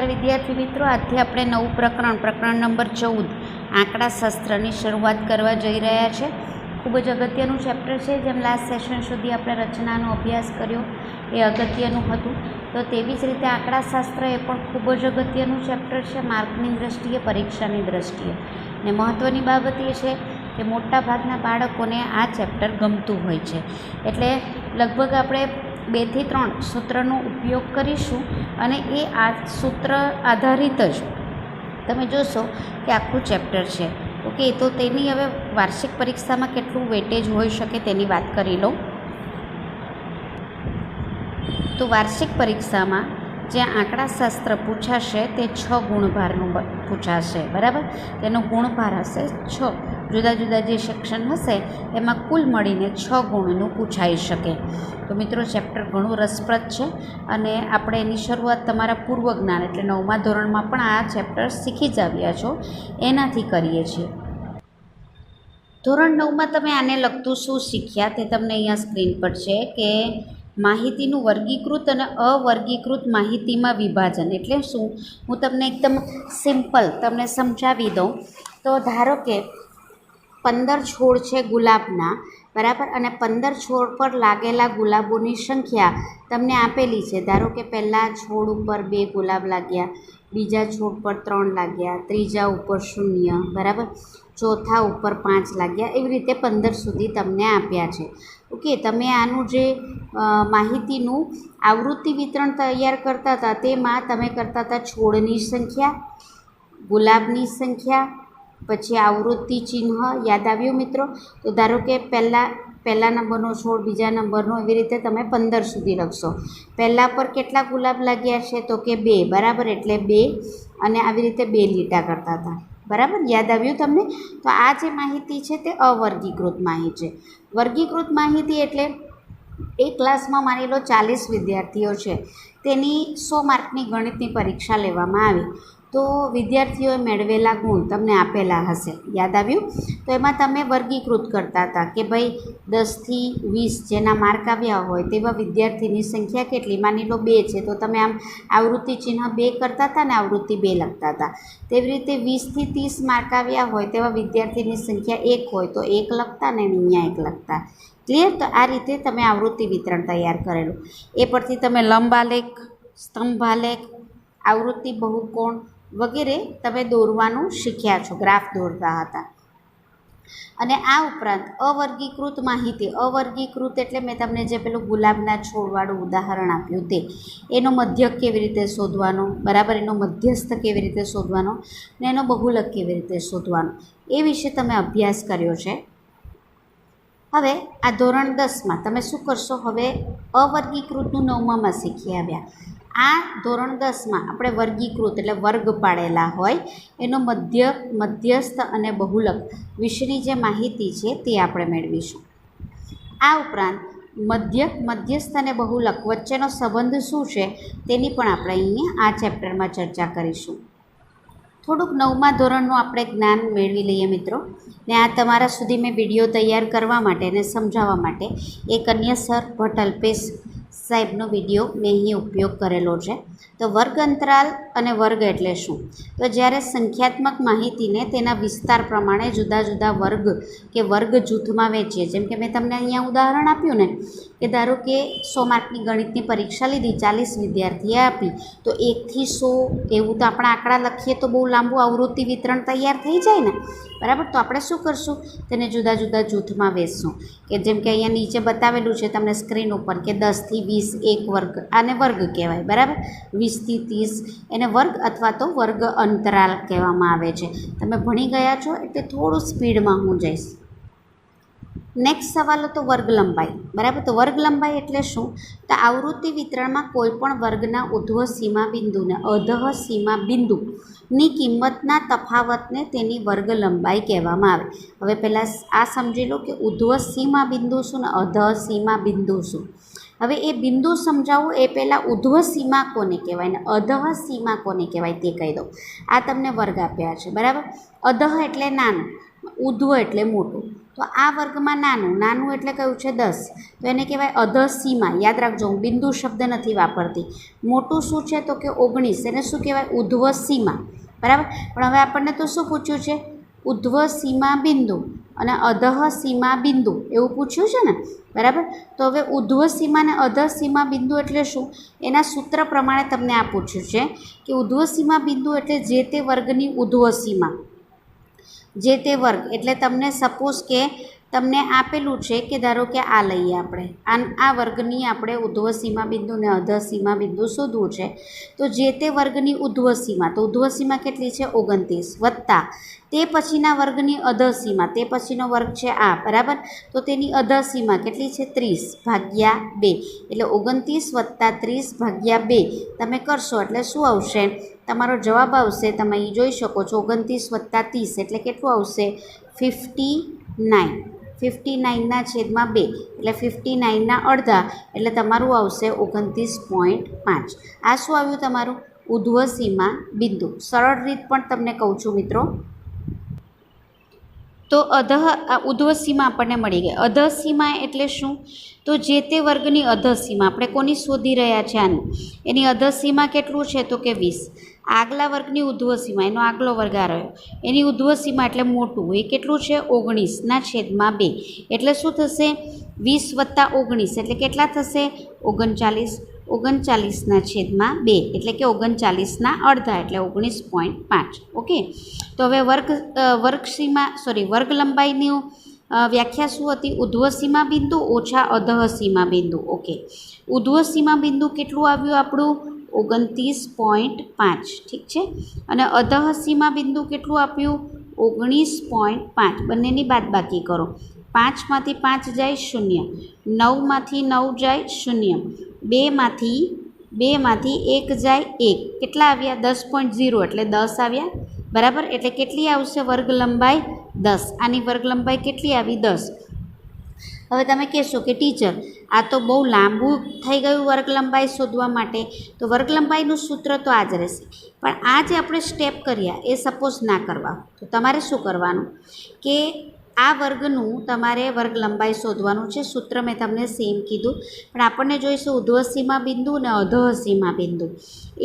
નમસ્કાર વિદ્યાર્થી મિત્રો, આજથી આપણે નવું પ્રકરણ નંબર 14 આંકડાશાસ્ત્રની શરૂઆત કરવા જઈ રહ્યા છે. ખૂબ જ અગત્યનું ચેપ્ટર છે. જેમ લાસ્ટ સેશન સુધી આપણે રચનાનો અભ્યાસ કર્યો એ અગત્યનું હતું, તો તેવી જ રીતે આંકડાશાસ્ત્ર એ પણ ખૂબ જ અગત્યનું ચેપ્ટર છે માર્કની દ્રષ્ટિએ, પરીક્ષાની દ્રષ્ટિએ. ને મહત્ત્વની બાબત એ છે કે મોટાભાગના બાળકોને આ ચેપ્ટર ગમતું હોય છે. એટલે લગભગ આપણે 2 થી 3 સૂત્રનો ઉપયોગ કરીશું અને એ આ સૂત્ર આધારિત જ તમે જોશો કે આખું ચેપ્ટર છે. ઓકે, તો તેની હવે વાર્ષિક પરીક્ષામાં કેટલું વેટેજ હોઈ શકે તેની વાત કરી લઉં. તો વાર્ષિક પરીક્ષામાં જે આંકડાશાસ્ત્ર પૂછાશે તે 6 ગુણભારનું પૂછાશે, બરાબર. તેનો ગુણભાર હશે 6. જુદા જુદા જે સેક્શન હશે એમાં કુલ મળીને 6 ગુણનું પૂછાઈ શકે. તો મિત્રો, ચેપ્ટર ઘણું રસપ્રદ છે અને આપણે એની શરૂઆત તમારા પૂર્વ જ્ઞાન એટલે 9મા ધોરણમાં પણ આ ચેપ્ટર શીખી જ આવ્યા છો એનાથી કરીએ છીએ. ધોરણ 9માં તમે આને લગતું શું શીખ્યા તે તમને અહીંયા સ્ક્રીન પર છે કે માહિતીનું વર્ગીકૃત અને અવર્ગીકૃત માહિતીમાં વિભાજન એટલે શું, હું તમને એકદમ સિમ્પલ તમને સમજાવી દઉં. તો ધારો કે 15 છોડ છે ગુલાબના, બરાબર, અને 15 છોડ પર લાગેલા ગુલાબોની સંખ્યા તમને આપેલી છે. ધારો કે પહેલા છોડ ઉપર 2 ગુલાબ લાગ્યા, બીજા છોડ પર 3 લાગ્યા, ત્રીજા ઉપર 0, બરાબર, ચોથા ઉપર 5 લાગ્યા, એવી રીતે 15 સુધી તમને આપ્યા છે. ઓકે, તમે આનું જે માહિતીનું આવૃત્તિ વિતરણ તૈયાર કરતા હતા તેમાં તમે કરતા હતા છોડની સંખ્યા, ગુલાબની સંખ્યા, પછી આવૃત્તિ ચિહ્ન. યાદ આવ્યું મિત્રો? તો ધારો કે પહેલા નંબરનો છોડ, બીજા નંબરનો, એવી રીતે તમે 15 સુધી લખશો. પહેલા પર કેટલા ગુલાબ લાગ્યા છે? તો કે 2, બરાબર, એટલે 2, અને આવી રીતે 2 લીટા કરતા હતા, બરાબર. યાદ આવ્યું તમને? તો આ જે માહિતી છે તે અવર્ગીકૃત માહિતી છે. વર્ગીકૃત માહિતી એટલે એક ક્લાસમાં માની લો 40 વિદ્યાર્થીઓ છે, તેની 100 માર્કની ગણિતની પરીક્ષા લેવામાં આવી, તો વિદ્યાર્થીઓએ મેળવેલા ગુણ તમને આપેલા હશે. યાદ આવ્યું? તો એમાં તમે વર્ગીકૃત કરતા હતા કે ભાઈ 10 થી 20 જેના માર્ક આવ્યા હોય તેવા વિદ્યાર્થીની સંખ્યા કેટલી? માની લો 2 છે, તો તમે આમ આવૃત્તિ ચિહ્ન 2 કરતા હતા ને આવૃત્તિ 2 લખતા હતા. તેવી રીતે 20 થી 30 માર્ક આવ્યા હોય તેવા વિદ્યાર્થીની સંખ્યા 1 હોય તો 1 લખતા ને અહીંયા 1 લખતા. ક્લિયર? તો આ રીતે તમે આવૃત્તિ વિતરણ તૈયાર કરેલું. એ પરથી તમે લંબાલેખ, સ્તંભાલેખ, આવૃત્તિ બહુકોણ વગેરે તમે દોરવાનું શીખ્યા છો, ગ્રાફ દોરતા હતા. અને આ ઉપરાંત અવર્ગીકૃત માહિતી, અવર્ગીકૃત એટલે મેં તમને જે પેલું ગુલાબના છોડવાળું ઉદાહરણ આપ્યું તે, એનો મધ્યક કેવી રીતે શોધવાનો, બરાબર, એનો મધ્યસ્થ કેવી રીતે શોધવાનો ને એનો બહુલક કેવી રીતે શોધવાનો, એ વિશે તમે અભ્યાસ કર્યો છે. હવે આ ધોરણ 10માં તમે શું કરશો? હવે અવર્ગીકૃતનું 9મામાં શીખી આવ્યા. આ ધોરણ 10માં આપણે વર્ગીકૃત એટલે વર્ગ પાડેલા હોય એનો મધ્યસ્થ અને બહુલક વિશેની જે માહિતી છે તે આપણે મેળવીશું. આ ઉપરાંત મધ્યસ્થ અને બહુલક વચ્ચેનો સંબંધ શું છે તેની પણ આપણે અહીંયા આ ચેપ્ટરમાં ચર્ચા કરીશું. થોડુંક 9મા ધોરણનું આપણે જ્ઞાન મેળવી લઈએ મિત્રો. ને આ તમારા સુધી મેં વિડીયો તૈયાર કરવા માટે અને સમજાવવા માટે એક અન્ય સર ભટ્ટ અલ્પેશ સાહેબનો વિડીયો મેં અહીં ઉપયોગ કરેલો છે. તો વર્ગ અંતરાલ અને વર્ગ એટલે શું? તો જ્યારે સંખ્યાત્મક માહિતીને તેના વિસ્તાર પ્રમાણે જુદા જુદા વર્ગ કે વર્ગ જૂથમાં વેચીએ, જેમ કે મેં તમને અહીંયા ઉદાહરણ આપ્યું ને કે ધારો કે 100 માર્કની ગણિતની પરીક્ષા લીધી, 40 વિદ્યાર્થીએ આપી, તો 1 થી 100 એવું તો આપણે આંકડા લખીએ તો બહુ લાંબુ આવૃત્તિ વિતરણ તૈયાર થઈ જાય ને, બરાબર. તો આપણે શું કરશું? તેને જુદા જુદા જૂથમાં વેચશું. કે જેમ કે અહીંયા નીચે બતાવેલું છે તમને સ્ક્રીન ઉપર કે 10 થી 20 એક વર્ગ, આને વર્ગ કહેવાય, બરાબર. 20 થી 30 એને વર્ગ અથવા તો વર્ગ અંતરાલ કહેવામાં આવે છે. તમે ભણી ગયા છો એટલે થોડું સ્પીડમાં હું જઈશ. નેક્સ્ટ સવાલ હતો વર્ગ લંબાઈ, બરાબર. તો વર્ગ લંબાઈ એટલે શું? તો આવૃત્તિ વિતરણમાં કોઈપણ વર્ગના ઉધ્વ સીમા બિંદુને અધઃ સીમા બિંદુની કિંમતના તફાવતને તેની વર્ગ લંબાઈ કહેવામાં આવે. હવે પહેલાં આ સમજી લો કે ઉધ્વ સીમા બિંદુ શું ને અધઃ સીમા બિંદુ શું. હવે એ બિંદુ સમજાવવું એ પહેલાં ઉધ્વ સીમા કોને કહેવાય ને અધઃ સીમા કોને કહેવાય તે કહી દઉં. આ તમને વર્ગ આપ્યા છે, બરાબર. અધઃ એટલે નાનું, ઉધ્વ એટલે મોટું. તો આ વર્ગમાં નાનું એટલે કયું છે 10, તો એને કહેવાય અધસીમા. યાદ રાખજો, હું બિંદુ શબ્દ નથી વાપરતી. મોટું શું છે તો કે 19, એને શું કહેવાય? ઉધ્વ સીમા. બરાબર. પણ હવે આપણને તો શું પૂછ્યું છે? ઉધ્વ સીમા બિંદુ અને અધઃ સીમા બિંદુ એવું પૂછ્યું છે ને. બરાબર. તો હવે ઉધ્વ સીમા અને અધઃ સીમા બિંદુ એટલે શું? એના સૂત્ર પ્રમાણે તમને આ પૂછ્યું છે કે ઉધ્વ સીમા બિંદુ એટલે જે તે વર્ગની ઉધ્વ સીમા. જે તે વર્ગ એટલે તમને સપોઝ કે તમને આપેલું છે કે ધારો કે આ લઈએ આપણે, આ વર્ગની આપણે ઉધ્વ સીમા બિંદુ અને અધઃ સીમા બિંદુ શોધવું છે. તો જે તે વર્ગની ઉધ્વ સીમા, તો ઉધ્વ સીમા કેટલી છે? 29 વત્તા તે પછીના વર્ગની અધઃ સીમા, તે પછીનો વર્ગ છે આ. બરાબર. તો તેની અધઃ સીમા કેટલી છે? 30 ભાગ્યા 2, એટલે 29 વત્તા 30 ભાગ્યા 2 તમે કરશો એટલે શું આવશે? તમારો જવાબ આવશે, તમે અહીં જોઈ શકો છો, 29 વત્તા 30 એટલે કેટલું આવશે? 59. 59ના છેદમાં 2 એટલે 59ના અડધા એટલે તમારું આવશે 29.5. આ શું આવ્યું તમારું? ઉધ્વ સીમા બિંદુ. સરળ રીત પણ તમને કહું છું મિત્રો. તો ઉધ્વ સીમા આપણને મળી ગઈ. અધઃ સીમા એટલે શું? તો જે તે વર્ગની અધઃ સીમા, આપણે કોની શોધી રહ્યા છે? આની. એની અધઃ સીમા કેટલું છે તો કે 20. આગલા વર્ગની ઉધ્વ સીમા, એનો આગલો વર્ગ આ રહ્યો, એની ઉધ્વ સીમા એટલે મોટું, એ કેટલું છે? 19ના છેદમાં 2 એટલે શું થશે? 20 વત્તા 19 એટલે કેટલા થશે? 39. 39ના છેદમાં 2 એટલે કે 39ના અડધા એટલે 19.5. ઓકે. તો હવે વર્ગ લંબાઈની વ્યાખ્યા શું હતી? ઉધ્વ સીમા બિંદુ ઓછા અધઃ સીમા બિંદુ. ઓકે. ઉધ્વ સીમા બિંદુ કેટલું આવ્યું આપણું? 29.5. ઠીક છે. અને અધઃ સીમા બિંદુ કેટલું આપ્યું? 19.5. બંનેની બાદબાકી કરો. 5માંથી 5 જાય 0, 9માંથી 9 જાય 0, 2માંથી 1 જાય 1. કેટલા આવ્યા? 10.0 એટલે 10 આવ્યા. બરાબર. એટલે કેટલી આવશે વર્ગ લંબાઈ? 10. આની વર્ગ લંબાઈ કેટલી આવી? 10. હવે તમે કહેશો કે ટીચર આ તો બહુ લાંબુ થઈ ગયું વર્ગ લંબાઈ શોધવા માટે. તો વર્ગ લંબાઈનું સૂત્ર તો આ જ રહેશે. પણ આ જે આપણે સ્ટેપ કર્યા એ સપોઝ ના કરવા, તો તમારે શું કરવાનું કે આ વર્ગનું તમારે વર્ગ લંબાઈ શોધવાનું છે. સૂત્ર મેં તમને સેમ કીધું, પણ આપણને જોઈશે ઉધ્વ સીમા બિંદુ અને અધઃ સીમા બિંદુ.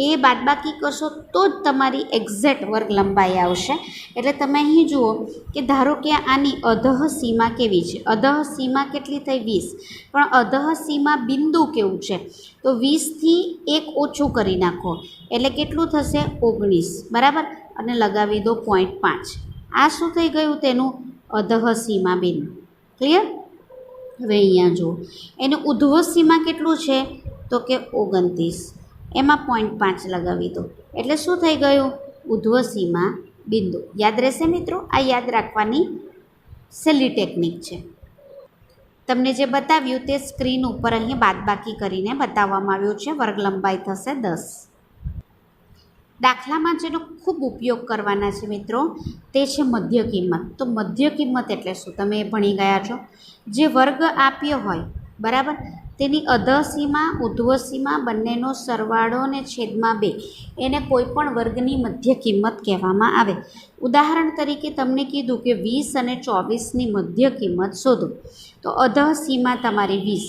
એ બાદબાકી કરશો તો જ તમારી એક્ઝેક્ટ વર્ગ લંબાઈ આવશે. એટલે તમે અહીં જુઓ કે ધારો કે આની અધઃ સીમા કેવી છે? અધઃ સીમા કેટલી થઈ? 20. પણ અધઃ સીમા બિંદુ કેવું છે? તો 20થી 1 ઓછું કરી નાખો એટલે કેટલું થશે? 19. બરાબર. અને લગાવી દો 0.5. આ શું થઈ ગયું? તેનું અધઃ સીમા બિંદુ. ક્લિયર? હવે અહીંયા જુઓ, એનું ઉધ્વ સીમા કેટલું છે તો કે 29, એમાં 0.5 લગાવી દો એટલે શું થઈ ગયું? ઉધ્વ સીમા બિંદુ. યાદ રહેશે મિત્રો? આ યાદ રાખવાની સહેલી ટેકનિક છે. તમને જે બતાવ્યું તે સ્ક્રીન ઉપર અહીં બાદબાકી કરીને બતાવવામાં આવ્યું છે. વર્ગ લંબાઈ થશે 10. દાખલામાં જેનો ખૂબ ઉપયોગ કરવાના છે મિત્રો તે છે મધ્ય કિંમત. તો મધ્ય કિંમત એટલે શું? તમે એ ભણી ગયા છો. જે વર્ગ આપ્યો હોય, બરાબર, તેની અધઃ સીમા ઉધ્વ સીમા બંનેનો સરવાળો અને છેદમાં 2 એને કોઈ પણ વર્ગની મધ્ય કિંમત કહેવામાં આવે. ઉદાહરણ તરીકે તમને કીધું કે 20 અને 24ની મધ્ય કિંમત શોધો. તો અધઃ સીમા તમારી 20,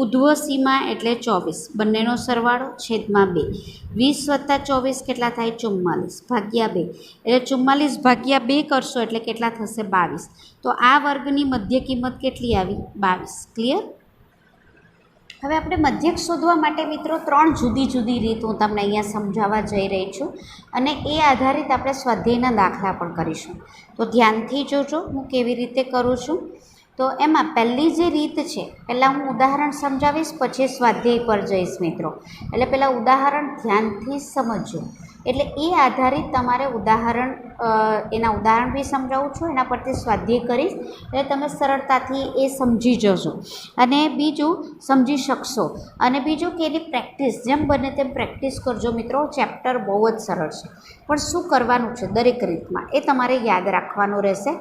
ઉધ્વ સીમા એટલે 24, બંનેનો સરવાળો છેદમાં 2. 20 વત્તા 24 કેટલા થાય? 44 ભાગ્યા 2 એટલે 44 ભાગ્યા 2 કરશો એટલે કેટલા થશે? 22. તો આ વર્ગની મધ્ય કિંમત કેટલી આવી? 22. ક્લિયર? હવે આપણે મધ્યક શોધવા માટે મિત્રો 3 જુદી જુદી રીત હું તમને અહીંયા સમજાવવા જઈ રહી છું, અને એ આધારિત આપણે સ્વાધ્યાયના દાખલા પણ કરીશું. તો ધ્યાનથી જોજો હું કેવી રીતે કરું છું. તો એમાં પહેલી જે રીત છે, પહેલાં હું ઉદાહરણ સમજાવીશ, પછી સ્વાધ્યાય પર જઈશ મિત્રો. એટલે પહેલાં ઉદાહરણ ધ્યાનથી સમજજો, એટલે એ આધારિત તમારે એના ઉદાહરણ બી સમજાવું છું, એના પરથી સ્વાધ્યાય કરીશ એટલે તમે સરળતાથી એ સમજી જશો અને બીજું સમજી શકશો. અને બીજું કે એની પ્રેક્ટિસ જેમ બને તેમ પ્રેક્ટિસ કરજો મિત્રો. ચેપ્ટર બહુ જ સરળ છે, પણ શું કરવાનું છે દરેક રીતમાં એ તમારે યાદ રાખવાનું રહેશે.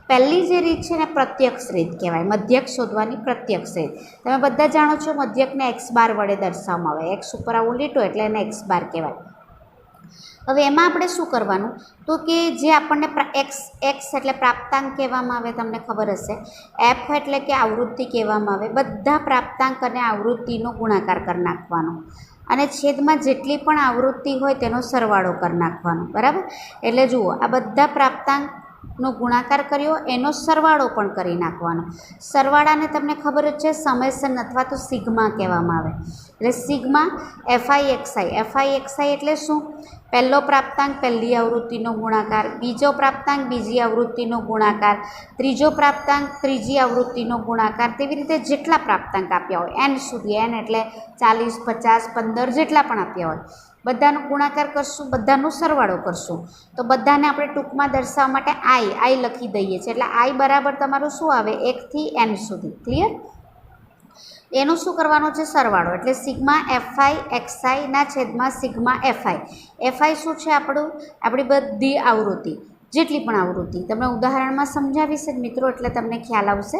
પહેલી જે રીત છે ને પ્રત્યક્ષ રીત કહેવાય, મધ્યક શોધવાની પ્રત્યક્ષ રીત. તમે બધા જાણો છો મધ્યકને x બાર વડે દર્શાવવામાં આવે. x ઉપર આવું લીટો એટલે એને x બાર કહેવાય. હવે એમાં આપણે શું કરવાનું તો કે જે આપણને એક્સ એટલે પ્રાપ્તાંક કહેવામાં આવે, તમને ખબર હશે. એફ એટલે કે આવૃત્તિ કહેવામાં આવે. બધા પ્રાપ્તાંક અને આવૃત્તિનો ગુણાકાર કરી નાખવાનો અને છેદમાં જેટલી પણ આવૃત્તિ હોય તેનો સરવાળો કરી નાખવાનો, બરાબર. એટલે જુઓ, આ બધા પ્રાપ્તાંકનો ગુણાકાર કર્યો, એનો સરવાળો પણ કરી નાખવાનો. સરવાળાને તમને ખબર જ છે સમેશન અથવા તો સિગ્મા કહેવામાં આવે. એટલે સિગ્મા એફઆઈ એક્સઆઈ એટલે શું? પહેલો પ્રાપ્તાંક પહેલી આવૃત્તિનો ગુણાકાર, બીજો પ્રાપ્તાંક બીજી આવૃત્તિનો ગુણાકાર, ત્રીજો પ્રાપ્તાંક ત્રીજી આવૃત્તિનો ગુણાકાર, તેવી રીતે જેટલા પ્રાપ્તાંક આપ્યા હોય એન સુધી, એન એટલે 40, 50, 15 જેટલા પણ આપ્યા હોય બધાનો ગુણાકાર કરશું, બધાનો સરવાળો કરશું. તો બધાને આપણે ટૂંકમાં દર્શાવવા માટે આઈ લખી દઈએ છીએ. એટલે આઈ બરાબર તમારું શું આવે? 1 થી n સુધી. ક્લિયર? એનું શું કરવાનું છે? સરવાળો. એટલે સિગ્મા એફઆઈ એક્સઆઈના છેદમાં સિગ્મા એફઆઈ શું છે? આપણી બધી આવૃત્તિ, જેટલી પણ આવૃત્તિ તમને ઉદાહરણમાં સમજાવીશ જ મિત્રો, એટલે તમને ખ્યાલ આવશે.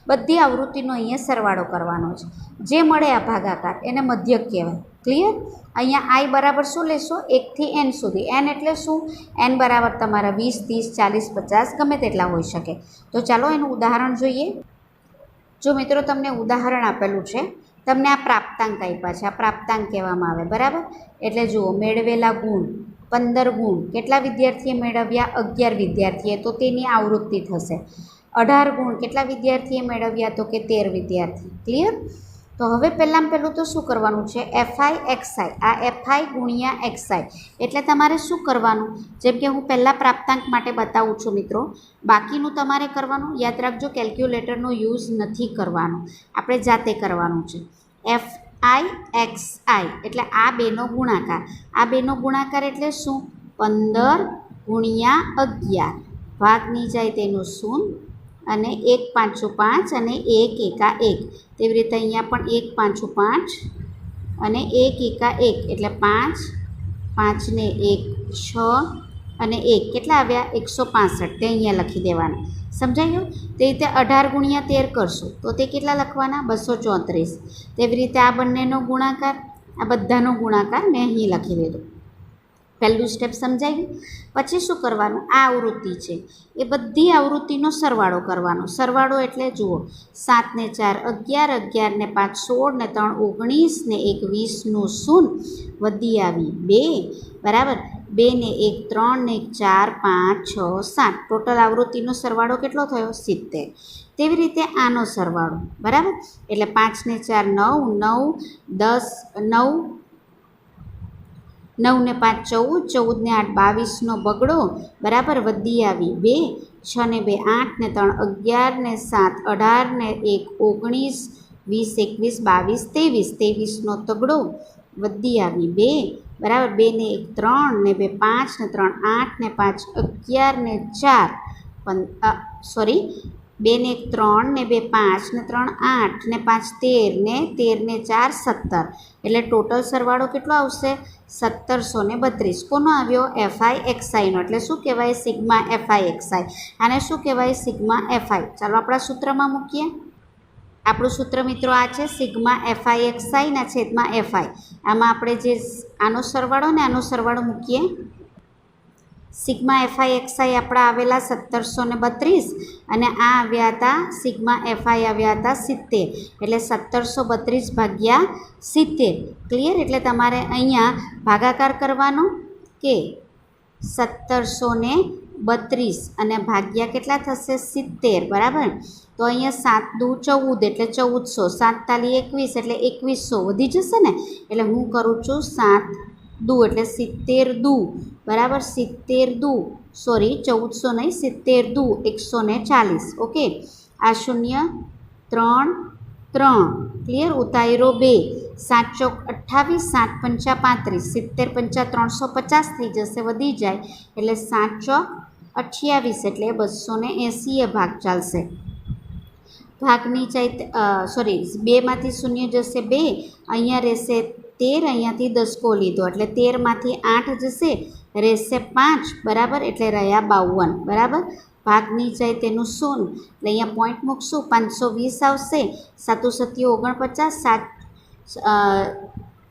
બધી આવૃત્તિનો અહીંયા સરવાળો કરવાનો છે. જે મળે આ ભાગાકાર એને મધ્યક કહેવાય. ક્લિયર? અહીંયા આઈ બરાબર શું લેશો? 1 થી n સુધી. n એટલે શું? n બરાબર તમારા 20, 30, 40, 50 ગમે તેટલા હોઈ શકે. તો ચાલો એનું ઉદાહરણ જોઈએ. જો મિત્રો તમને ઉદાહરણ આપેલું છે, તમને આ પ્રાપ્તાંક આપ્યા છે, આ પ્રાપ્તાંક કહેવામાં આવે, બરાબર. એટલે જુઓ, મેળવેલા ગુણ 15 ગુણ કેટલા વિદ્યાર્થીએ મેળવ્યા? 11 વિદ્યાર્થીએ, તો તેની આવૃત્તિ થશે. 18 ગુણ કેટલા વિદ્યાર્થીએ મેળવ્યા? તો કે 13 વિદ્યાર્થી. ક્લિયર? તો હવે પહેલાં તો શું કરવાનું છે? એફઆઈ એક્સઆઈ, આ એફઆઈ ગુણ્યા એક્સઆઈ એટલે તમારે શું કરવાનું? જેમ કે હું પહેલાં પ્રાપ્તાંક માટે બતાવું છું મિત્રો, બાકીનું તમારે કરવાનું. યાદ રાખજો, કેલ્ક્યુલેટરનો યુઝ નથી કરવાનો, આપણે જાતે કરવાનું છે. એફઆઈ એક્સઆઈ એટલે આ બેનો ગુણાકાર. આ બેનો ગુણાકાર એટલે શું? 15 ગુણ્યા 11, ભાગની જાય તેનું શૂન્ય અને 1 5 5 અને 1 એકા 1. તેવી રીતે અહીંયા પણ 1 5 5 અને 1 એકા 1 એટલે 5, 5 ને 1 6 અને 1 કેટલા આવ્યા? 165. તે અહીંયા લખી દેવાના. સમજાઈ ગયું? તે રીતે 18 ગુણ્યા 13 કરશું તો તે કેટલા લખવાના? 234. તેવી રીતે આ બંનેનો ગુણાકાર, આ બધાનો ગુણાકાર મેં અહીં લખી દીધો. પહેલું સ્ટેપ સમજાઈ ગયું? પછી શું કરવાનું? આ આવૃત્તિ છે એ બધી આવૃત્તિનો સરવાળો કરવાનો. સરવાળો એટલે જુઓ, 7 ને 4 11, 11 ને 5 16 ને 3 19 ને 1 20 નું શૂન્ય, વધી આવી 2, બરાબર. 2 ને 1 3 ને 1 4 5 6 7, ટોટલ આવૃત્તિનો સરવાળો કેટલો થયો? 70. તેવી રીતે આનો સરવાળો, બરાબર. એટલે 5 ને 4 9, 9 10 9 9 ને 5 14, 14 ને 8 22નો બગડો, બરાબર, વધી આવી 2, 6 ને 2 8 ને 3 11 ને 7 18 ને 1 19 20 21 22 23, 23નો તગડો, વધી આવી 2, બરાબર. 2 ને 1 3 ને 2 5 ને 3 8 ને 5 11 ને 4 સોરી 2 ને 1 3 ને 2 5 ને 3 8 ને 5 13 ને 13 ને 4 17. એટલે ટોટલ સરવાળો કેટલો આવશે? 1732. કોનો આવ્યો? એફઆઈ એક્સઆઈનો. એટલે શું કહેવાય? Sigma FI XI. આને શું કહેવાય? Sigma FI. ચાલો આપણા સૂત્રમાં મૂકીએ. આપણું સૂત્ર મિત્રો આ છે, સિગ્મા એફઆઈ એક્સઆઈના છેદમાં એફઆઈ. આમાં આપણે જે આનો સરવાળો ને આનો સરવાળો મૂકીએ. સિગ્મા એફઆઈ એક્સઆઈ આપણા આવેલા 1732 અને આ આવ્યા હતા સિગ્મા એફઆઈ આવ્યા હતા 70. એટલે 1732 ભાગ્યા 70. ક્લિયર? એટલે તમારે અહીંયા ભાગાકાર કરવાનો કે 1732 અને ભાગ્યા કેટલા થશે? 70, બરાબર. તો અહીંયા 7 દુ 14 એટલે 1400, 7 તાલી 21 એટલે 2100 વધી જશે ને. એટલે હું કરું છું 7 દુ એટલે 70 દુ, બરાબર. 70 દુ સોરી 1400 નહીં, 70 દુ 140. ઓકે. આ 0 3 3. ક્લિયર? ઉતાર્યો 2, 7 ચોક 28, 7 પંચા 35, 70 પંચા 350 થઈ જશે, વધી જાય એટલે 7 ચોક 28 એટલે 280 એ ભાગ ચાલશે. ભાગની જાય સોરી 2માંથી 0 જશે 2, અહીંયા રહેશે 13, અહીંયાથી 10 લીધો એટલે 13માંથી 8 જશે, રહેશે 5, બરાબર. એટલે રહ્યા 52, બરાબર. ભાગની જાય તેનું શૂન્ય એટલે અહીંયા પોઈન્ટ મૂકશું, 520 આવશે. 7 7 49, 7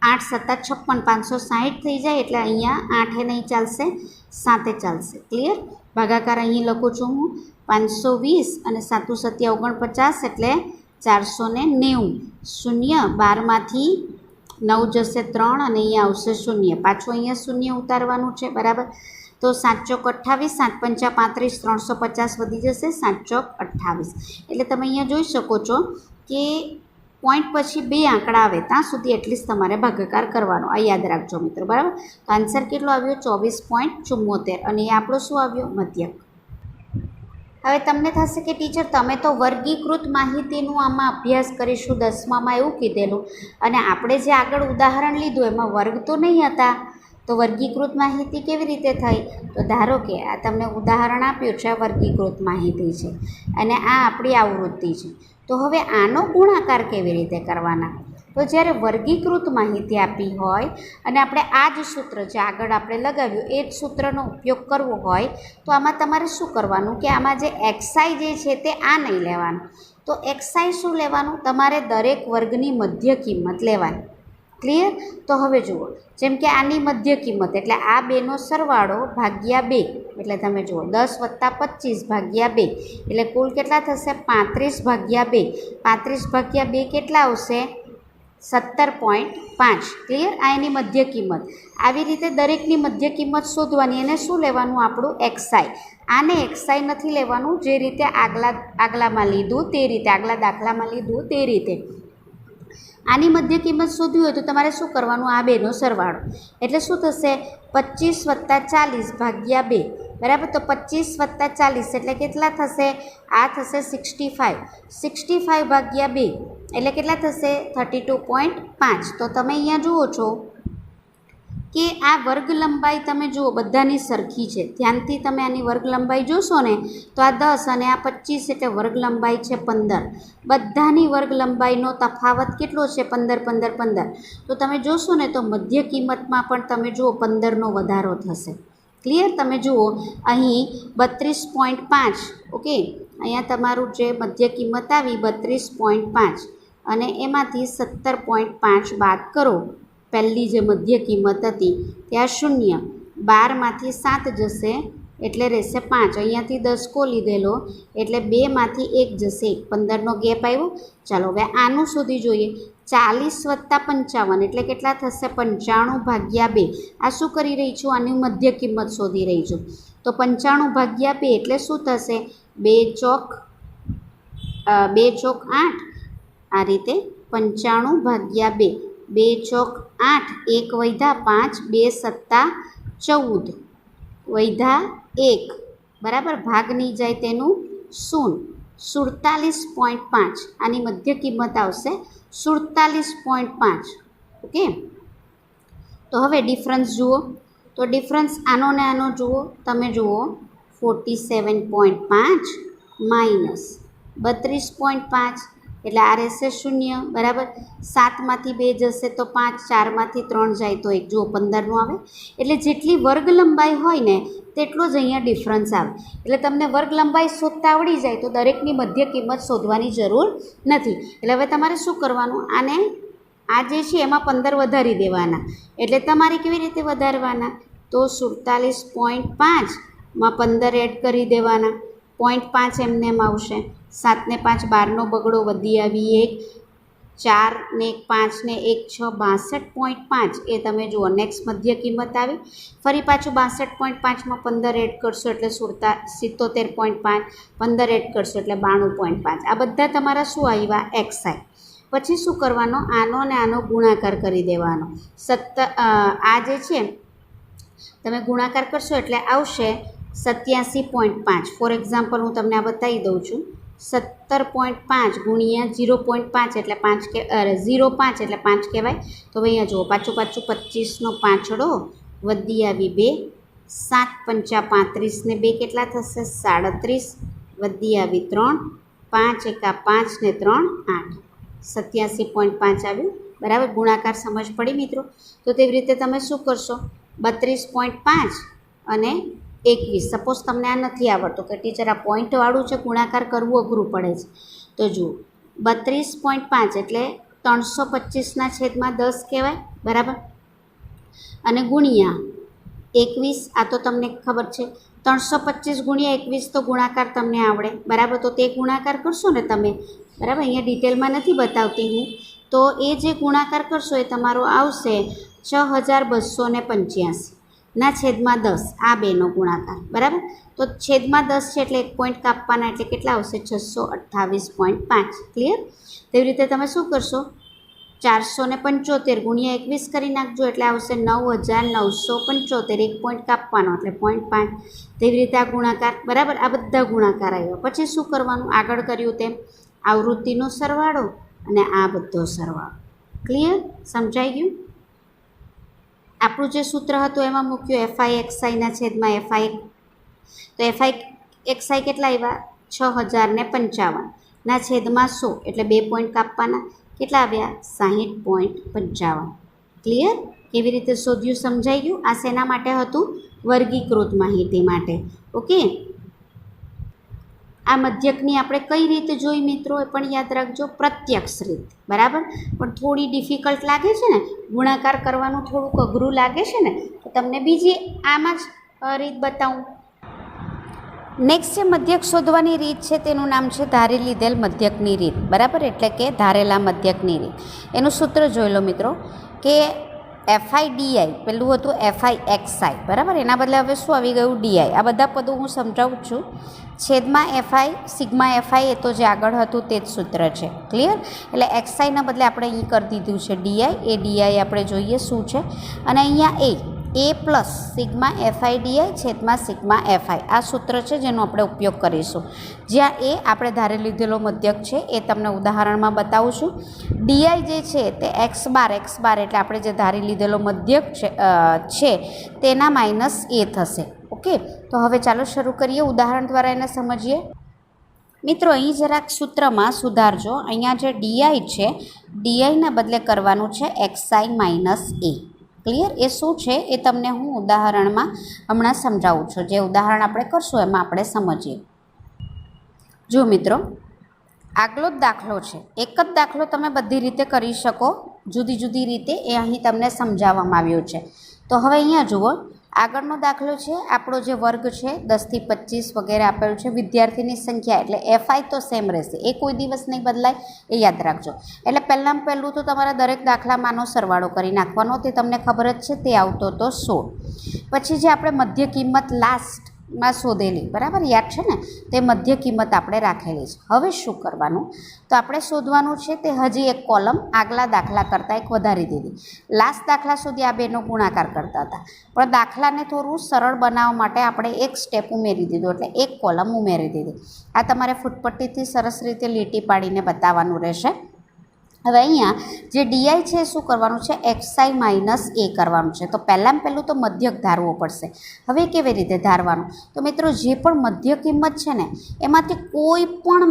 8 સત્તા 56, 560 થઈ જાય એટલે અહીંયા 8 નહીં ચાલશે, 7 ચાલશે. ક્લિયર? ભાગાકાર અહીં લખું છું હું 520 અને 7 સત્યા 49 એટલે 490. શૂન્ય 12માંથી 9 જશે 3 અને અહીંયા આવશે શૂન્ય. પાછું અહીંયા શૂન્ય ઉતારવાનું છે. બરાબર? તો 7 ચોક 28, 7 પંચા 35, 350 વધી જશે 7 ચોક 28. એટલે તમે અહીંયા જોઈ શકો છો કે પોઈન્ટ પછી 2 આંકડા આવે ત્યાં સુધી એટલીસ્ટ તમારે ભાગાકાર કરવાનો. આ યાદ રાખજો મિત્રો. બરાબર? તો આન્સર કેટલો આવ્યો? 24.74. અને એ આપણો શું આવ્યો? મધ્યક. હવે તમને થશે કે ટીચર તમે તો વર્ગીકૃત માહિતીનું આમાં અભ્યાસ કરીશું 10મામાં એવું કીધેલું, અને આપણે જે આગળ ઉદાહરણ લીધું એમાં વર્ગ તો નહીં હતા, તો વર્ગીકૃત માહિતી કેવી રીતે થઈ? તો ધારો કે આ તમને ઉદાહરણ આપ્યું છે, આ વર્ગીકૃત માહિતી છે અને આ આપણી આવૃત્તિ છે. તો હવે આનો ગુણાકાર કેવી રીતે કરવાના? તો જ્યારે વર્ગીકૃત માહિતી આપી હોય અને આપણે આ જ સૂત્ર જે આગળ આપણે લગાવ્યું એ જ સૂત્રનો ઉપયોગ કરવો હોય તો આમાં તમારે શું કરવાનું કે આમાં જે એક્સઆઈ જે છે તે આ નહીં લેવાનું. તો એક્સઆઈ શું લેવાનું? તમારે દરેક વર્ગની મધ્ય કિંમત લેવાની. ક્લિયર? તો હવે જુઓ, જેમ કે આની મધ્ય કિંમત એટલે આ બેનો સરવાળો ભાગ્યા 2, એટલે તમે જુઓ 10 + 25 ભાગ્યા 2 એટલે કુલ કેટલા થશે? 35 ભાગ્યા 2. 35 ભાગ્યા 2 કેટલા આવશે? 17.5. ક્લિયર? આ એની મધ્ય કિંમત. આવી રીતે દરેકની મધ્ય કિંમત શોધવાની. એને શું લેવાનું? આપણું એક્સઆઈ. આને એક્સઆઈ નથી લેવાનું, જે રીતે આગલામાં લીધું તે રીતે, આગલા દાખલામાં લીધું તે રીતે. આની મધ્ય કિંમત શોધવી હોય તો તમારે શું કરવાનું? આ બેનો સરવાળો. એટલે શું થશે? 25 + 40 ભાગ્યા 2. બરાબર? તો 25 + 40 એટલે કેટલા થશે? આ થશે 65. 65 ભાગ્યા 2 એટલે કેટલા થશે? 32.5. તો તમે અહીંયા જુઓ છો કે આ વર્ગ લંબાઈ તમે જુઓ બધાની સરખી છે. ધ્યાનથી તમે આની વર્ગ લંબાઈ જોશો ને તો આ 10 અને આ 25 એટલે વર્ગ લંબાઈ છે 15. બધાની વર્ગ લંબાઈનો તફાવત કેટલો છે? 15, 15, 15. તો તમે જોશો ને તો મધ્ય કિંમતમાં પણ તમે જુઓ 15નો વધારો થશે. ક્લિયર? તમે જુઓ અહીં 32.5. ઓકે, અહીંયા તમારું જે મધ્ય કિંમત આવી 32.5 અને એમાંથી 17.5 બાદ કરો. પહેલી જે મધ્ય કિંમત હતી ત્યાં 0, 12માંથી 7 જશે એટલે રહેશે 5. અહીંયાથી 10 લીધેલો એટલે 2માંથી 1 જશે, 15નો ગેપ આવ્યો. ચાલો હવે આનું શોધી જોઈએ. 40 + 55 એટલે કેટલા થશે? 95 ભાગ્યા 2. આ શું કરી રહી છું? આની મધ્ય કિંમત શોધી રહી છું. તો 95 ભાગ્યા 2 એટલે શું થશે? 2 ચોક 8. આ રીતે 95 ભાગ્યા 2. 2 ચોક 8, 1 વધ્યા 5, 2 સત્તા 14, વધ્યા 1. બરાબર? ભાગ નહીં જાય તેનું શૂન્ય. 47.5. આની મધ્ય કિંમત આવશે 47.5. ઓકે, તો હવે ડિફરન્સ જુઓ. તો ડિફરન્સ આનો ને આનો જુઓ. તમે જુઓ 47.5 માઇનસ 32.5 એટલે આ રહેશે 0. બરાબર? 7માંથી 2 જશે તો 5, 4માંથી 3 જાય તો 1. જુઓ 15નું આવે. એટલે જેટલી વર્ગ લંબાઈ હોય ને તેટલો જ અહીંયા ડિફરન્સ આવે. એટલે તમને વર્ગ લંબાઈ શોધતા આવડી જાય તો દરેકની મધ્ય કિંમત શોધવાની જરૂર નથી. એટલે હવે તમારે શું કરવાનું? આને આ જે છે એમાં 15 વધારી દેવાના. એટલે તમારે કેવી રીતે વધારવાના? તો 47.5માં 15 એડ કરી દેવાના. 0.5 એમને એમ આવશે. 7 ને 5 12નો બગડો વધી આવી 1, 4 ને 5 ને 1 6, 62.5. એ તમે જુઓ નેક્સ્ટ મધ્ય કિંમત આવી. ફરી પાછું 62.5માં 15 એડ કરશો એટલે 77.5. 15 એડ કરશો એટલે 92.5. આ બધા તમારા શું આવ્યા? એક્સઆઈ. પછી શું કરવાનો? આનો ને આનો ગુણાકાર કરી દેવાનો. આ જે છે તમે ગુણાકાર કરશો એટલે આવશે 87.5. ફોર એક્ઝામ્પલ હું તમને આ બતાવી દઉં છું. 17.5 ગુણ્યા 0.5 એટલે 5 કે 0.5 એટલે 5 કહેવાય. તો અહીંયા જુઓ પાછું 25નો પાંચડો વધી આવી 2, 7 પંચા 35 ને 2 કેટલા થશે? 37, વધી આવી 3, 5 એકા 5 ને 3 8, 87.5 આવ્યું. બરાબર? ગુણાકાર સમજ પડી મિત્રો? તો તેવી રીતે તમે શું કરશો? 32.5 અને 21. સપોઝ તમને આ નથી આવડતું કે ટીચર આ પોઈન્ટવાળું છે, ગુણાકાર કરવું અઘરું પડે છે, તો જુઓ 32.5 એટલે 325/10 કહેવાય, બરાબર. અને ગુણ્યા 21, આ તો તમને ખબર છે. 325 ગુણ્યા 21 તો ગુણાકાર તમને આવડે, બરાબર. તો તે ગુણાકાર કરશો ને તમે, બરાબર. અહીંયા ડિટેલમાં નથી બતાવતી હું. તો એ જે ગુણાકાર કરશો એ તમારો આવશે 6285/10, આ બેનો ગુણાકાર, બરાબર. તો છેદમાં 10 છે એટલે 1 પોઈન્ટ કાપવાના, એટલે કેટલા આવશે? 628.5. ક્લિયર? તેવી રીતે તમે શું કરશો? 475 ગુણ્યા 21 કરી નાખજો, એટલે આવશે 9975. 1 પોઈન્ટ કાપવાનો એટલે 0.5. તેવી રીતે આ ગુણાકાર, બરાબર. આ બધા ગુણાકાર આવ્યા. પછી શું કરવાનું? આગળ કર્યું તેમ આવૃત્તિનો સરવાળો અને આ બધો સરવાળો. ક્લિયર? સમજાઈ ગયું? આપણું જે સૂત્ર હતું એમાં મૂક્યું FI/XI/FI. તો FI/XI કેટલા આવ્યા? 6055/100 એટલે 2 પોઈન્ટ કાપવાના, કેટલા આવ્યા? 60.55. ક્લિયર? કેવી રીતે શોધ્યું? સમજાઈ ગયું? આ શેના માટે હતું? વર્ગીકૃત માહિતી માટે. ઓકે. આ મધ્યકની આપણે કઈ રીતે જોઈ મિત્રો એ પણ યાદ રાખજો. પ્રત્યક્ષ રીત, બરાબર. પણ થોડી ડિફિકલ્ટ લાગે છે ને, ગુણાકાર કરવાનું થોડુંક અઘરું લાગે છે ને, તો તમને બીજી આમાં જ રીત બતાવું. નેક્સ્ટ જે મધ્યક શોધવાની રીત છે તેનું નામ છે ધારી લીધેલ મધ્યકની રીત, બરાબર. એટલે કે ધારેલા મધ્યકની રીત. એનું સૂત્ર જોઈ લો મિત્રો કે FI/DI, પેલું હતું FI/XI, બરાબર. એના બદલે હવે શું આવી ગયું? DI. આ બધા પદો હું સમજાવું છું. છેદમાં FI, સિગ્મા FI એ તો જે આગળ હતું તે જ સૂત્ર છે. ક્લિયર? એટલે XIના બદલે આપણે અહીં કરી દીધું છે DI. એ DI આપણે જોઈએ શું છે. અને અહીંયા A પ્લસ સિગ્મા FI/DI છેદમાં સિગ્મા FI, આ સૂત્ર છે જેનો આપણે ઉપયોગ કરીશું. જ્યાં એ આપણે ધારી લીધેલો મધ્યક છે એ તમને ઉદાહરણમાં બતાવું છું. DI જે છે તે x બાર એટલે આપણે જે ધારી લીધેલો મધ્યક છે તેના -a થશે. ઓકે. તો હવે ચાલો શરૂ કરીએ, ઉદાહરણ દ્વારા એને સમજીએ. મિત્રો અહીં જરાક સૂત્રમાં સુધારજો. અહીંયા જે DI છે, DIના બદલે કરવાનું છે XI-A. ક્લિયર? એ શું છે એ તમને હું ઉદાહરણમાં હમણાં સમજાવું છું. જે ઉદાહરણ આપણે કરશું એમાં આપણે સમજીએ. જો મિત્રો, આગલો જ દાખલો છે. એક જ દાખલો તમે બધી રીતે કરી શકો, જુદી જુદી રીતે. એ અહીં તમને સમજાવવામાં આવ્યું છે. તો હવે અહીંયા જુઓ, આગળનો દાખલો છે આપણો જે વર્ગ છે 10 થી 25 વગેરે આપેલું છે. વિદ્યાર્થીની સંખ્યા એટલે FI તો સેમ રહેશે, એ કોઈ દિવસ નહીં બદલાય, એ યાદ રાખજો. એટલે પહેલું તો તમારા દરેક દાખલામાંનો સરવાળો કરી નાખવાનો, તે તમને ખબર જ છે. તે આવતો હતો 16. પછી જે આપણે મધ્ય કિંમત લાસ્ટમાં શોધેલી, બરાબર, યાદ છે ને, તે મધ્ય કિંમત આપણે રાખેલી છે. હવે શું કરવાનું? તો આપણે શોધવાનું છે તે હજી એક કોલમ આગલા દાખલા કરતાં એક વધારી દીધી. લાસ્ટ દાખલા સુધી આ બેનો ગુણાકાર કરતા હતા, પણ દાખલાને થોડું સરળ બનાવવા માટે આપણે એક સ્ટેપ ઉમેરી દીધું, એટલે એક કોલમ ઉમેરી દીધી. આ તમારે ફૂટપટ્ટીથી સરસ રીતે લીટી પાડીને બતાવવાનું રહેશે. હવે અહીંયા જે DI છે શું કરવાનું છે? XI-A કરવાનું છે. તો પહેલું તો મધ્યક ધારવો પડશે. હવે કેવી રીતે ધારવાનું? તો મિત્રો, જે પણ મધ્ય કિંમત છે ને એમાંથી કોઈ પણ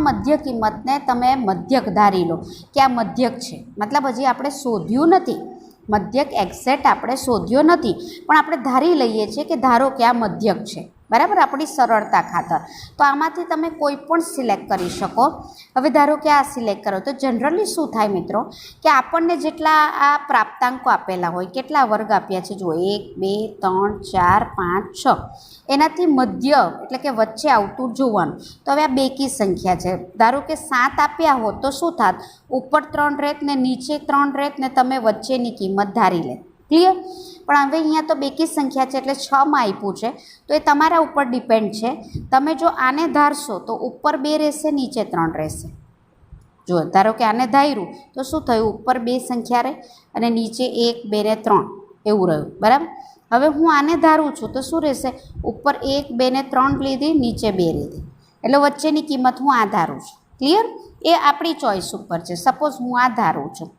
મધ્ય કિંમતને તમે મધ્યક ધારી લો કે આ મધ્યક છે. મતલબ હજી આપણે શોધ્યું નથી, મધ્યક એક્ઝેક્ટ આપણે શોધ્યો નથી, પણ આપણે ધારી લઈએ છીએ કે ધારો કે આ મધ્યક છે, બરાબર, આપણી સરળતા ખાતર. તો આમાંથી તમે કોઈ પણ સિલેક્ટ કરી શકો. હવે ધારો કે આ સિલેક્ટ કરો તો જનરલી શું થાય મિત્રો કે આપણને જેટલા આ પ્રાપ્તાંકો આપેલા હોય, કેટલા વર્ગ આપ્યા છે જુઓ, 1 2 3 4 5 6, એનાથી મધ્ય એટલે કે વચ્ચે આવતું જોવાનું. તો હવે આ બેકી સંખ્યા છે. ધારો કે 7 આપ્યા હોત તો શું થાત? ઉપર 3 રહેત ને નીચે 3 રહેત ને તમે વચ્ચેની કિંમત ધારી લે. ક્લિયર? પણ હવે અહીંયા તો બેકી સંખ્યા છે એટલે 6માં આપ્યું છે, તો એ તમારા ઉપર ડિપેન્ડ છે. તમે જો આને ધારશો તો ઉપર 2 રહેશે, નીચે 3 રહેશે. જો ધારો કે આને ધાર્યું તો શું થયું? ઉપર 2 સંખ્યા રહે અને નીચે 1 2 ને 3 એવું રહ્યું, બરાબર. હવે હું આને ધારું છું તો શું રહેશે? ઉપર 1 2 ને 3 લીધી, નીચે 2 લીધી, એટલે વચ્ચેની કિંમત હું આ ધારું છું. ક્લિયર? એ આપણી ચોઈસ ઉપર છે. સપોઝ હું આ ધારું છું.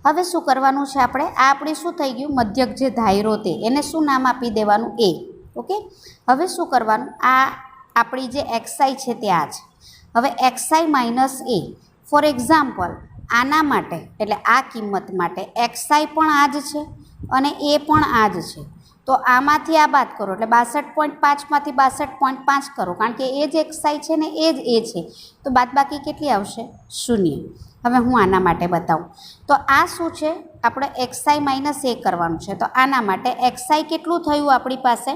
હવે શું કરવાનું છે આપણે? આ આપણી શું થઈ ગયું? મધ્યક જે ધાર્યો તે, એને શું નામ આપી દેવાનું? A. ઓકે. હવે શું કરવાનું? આ આપણી જે XI છે તે આ છે. હવે XI-A, ફોર એક્ઝામ્પલ આના માટે એટલે આ કિંમત માટે XI પણ આ જ છે અને A પણ આ જ છે. તો આમાંથી આ બાદ કરો એટલે 62.5માંથી 62.5 કરો, કારણ કે એ જ એક્સાઈ છે ને એ જ એ છે, તો બાદબાકી કેટલી આવશે? 0. હવે હું આના માટે બતાવું. તો આ શું છે? આપણે એક્સાઈ માઇનસ એ કરવાનું છે. તો આના માટે એક્સાઈ કેટલું થયું આપણી પાસે?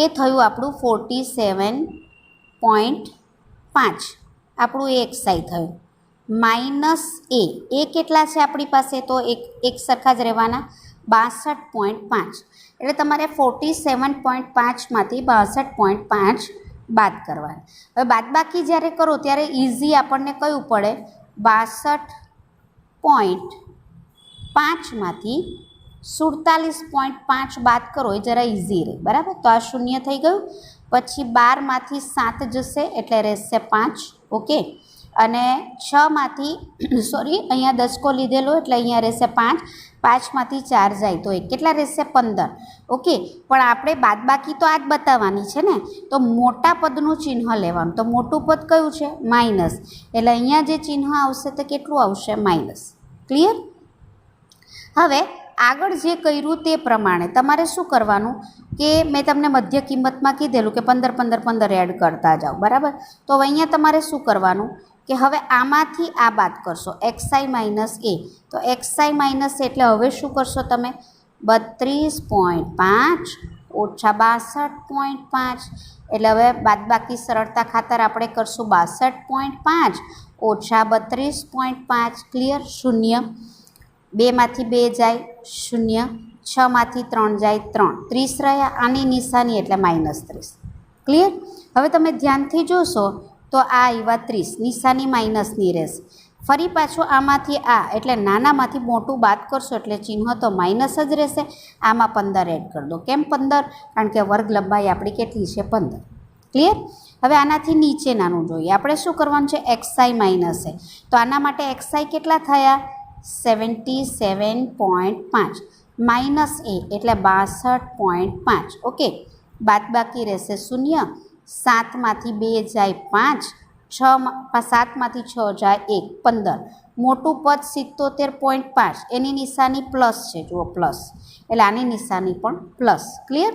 એ થયું આપણું 47.5 આપણું એ એક્સાઈ થયું માઇનસ એ કેટલા છે આપણી પાસે? તો એક સરખા જ રહેવાના 62.5. એટલે તમારે 47.5માંથી 62.5 બાદ કરવાના. હવે બાદબાકી જ્યારે કરો ત્યારે ઇઝી આપણને કયું પડે? 62.5માંથી 47.5 બાદ કરો એ જરા ઇઝી રહે, બરાબર? તો આ 0 થઈ ગયું. પછી 12માંથી 7 જશે એટલે રહેશે 5. ઓકે. અને 6માંથી અહીંયા 10 લીધેલો એટલે અહીંયા રહેશે 5. 5માંથી 4 જાય તો કેટલા રહેશે? 15. ઓકે. પણ આપણે બાદબાકી તો આ જ બતાવવાની છે ને, તો મોટા પદનું ચિહ્ન લેવાનું. તો મોટું પદ કયું છે? માઇનસ. એટલે અહીંયા જે ચિહ્ન આવશે તે કેટલું આવશે? માઇનસ. ક્લિયર? હવે આગળ જે કર્યું તે પ્રમાણે તમારે શું કરવાનું કે મેં તમને મધ્ય કિંમતમાં કીધેલું કે 15 15 15 એડ કરતા જાઓ, બરાબર? તો હવે અહીંયા તમારે શું કરવાનું કે હવે આમાંથી આ બાદ કરશો, એક્સઆઈ માઇનસ એ. તો એક્સઆઈ માઇનસ એટલે હવે શું કરશો તમે? 32.5 ઓછા 62.5. એટલે હવે બાદબાકી સરળતા ખાતર આપણે કરશું 62.5 ઓછા 32.5. ક્લિયર? 0. 2માંથી 2 જાય 0. 6માંથી 3 જાય 3. 30 રહ્યા. આની નિશાની એટલે -30. ક્લિયર? હવે તમે ધ્યાનથી જોશો તો આ આવ્યા 30, નિશાની માઇનસની રહેશે. ફરી પાછું આમાંથી આ એટલે નાનામાંથી મોટું બાદ કરશો એટલે ચિહ્ન તો માઇનસ જ રહેશે. આમાં 15 એડ કરી દો. કેમ 15? કારણ કે વર્ગ લંબાઈ આપણી કેટલી છે? 15. ક્લિયર? હવે આનાથી નીચેનાનું જોઈએ. આપણે શું કરવાનું છે? એક્સઆઈ માઇનસ એ. તો આના માટે એક્સઆઈ કેટલા થયા? 77.5 માઇનસ એ એટલે 62.5. ઓકે. બાદબાકી રહેશે 0. 7માંથી 2 જાય 5. 7માંથી 6 જાય 1. 15. મોટું પદ 77.5 એની નિશાની પ્લસ છે, જુઓ પ્લસ, એટલે આની નિશાની પણ પ્લસ. ક્લિયર?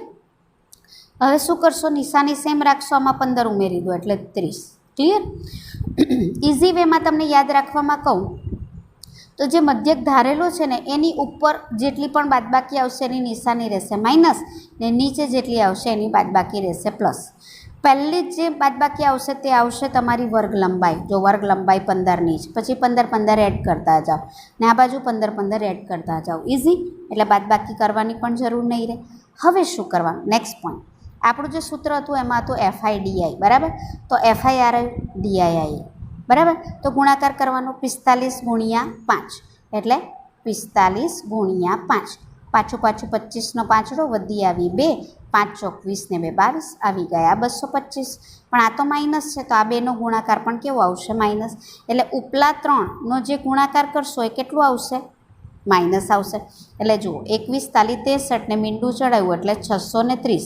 હવે શું કરશો? નિશાની સેમ રાખશો, આમાં 15 ઉમેરી દો એટલે 30. ક્લિયર? ઇઝી વેમાં તમને યાદ રાખવામાં કહું તો જે મધ્યક ધારેલો છે ને એની ઉપર જેટલી પણ બાદબાકી આવશે એની નિશાની રહેશે માઇનસ, ને નીચે જેટલી આવશે એની બાદબાકી રહેશે પ્લસ. પહેલી જ જે બાદબાકી આવશે તે આવશે તમારી વર્ગ લંબાઈ. જો વર્ગ લંબાઈ 15ની જ, પછી 15 15 એડ કરતા જાઓ, ને આ બાજુ 15 15 એડ કરતા જાઓ. ઇઝી. એટલે બાદબાકી કરવાની પણ જરૂર નહીં રહે. હવે શું કરવાનું? Next point. આપણું જે સૂત્ર હતું એમાં હતું એફઆઈ ડીઆઈ, બરાબર? તો એફઆઈ આર ડીઆઈ આવી, બરાબર? તો ગુણાકાર કરવાનો 45 ગુણ્યા 5 એટલે 45 ગુણ્યા 5. પાછું 25નો પાંચડો વધી આવી 2. 5 ચોક 20 ને 2 22 આવી ગયા 225. પણ આ તો માઇનસ છે તો આ બેનો ગુણાકાર પણ કેવો આવશે? માઇનસ. એટલે ઉપલા 3નો જે ગુણાકાર કરશો એ કેટલું આવશે? માઇનસ આવશે. એટલે જુઓ 21 તાલી 63 ને મીંડું ચડાવ્યું એટલે 630.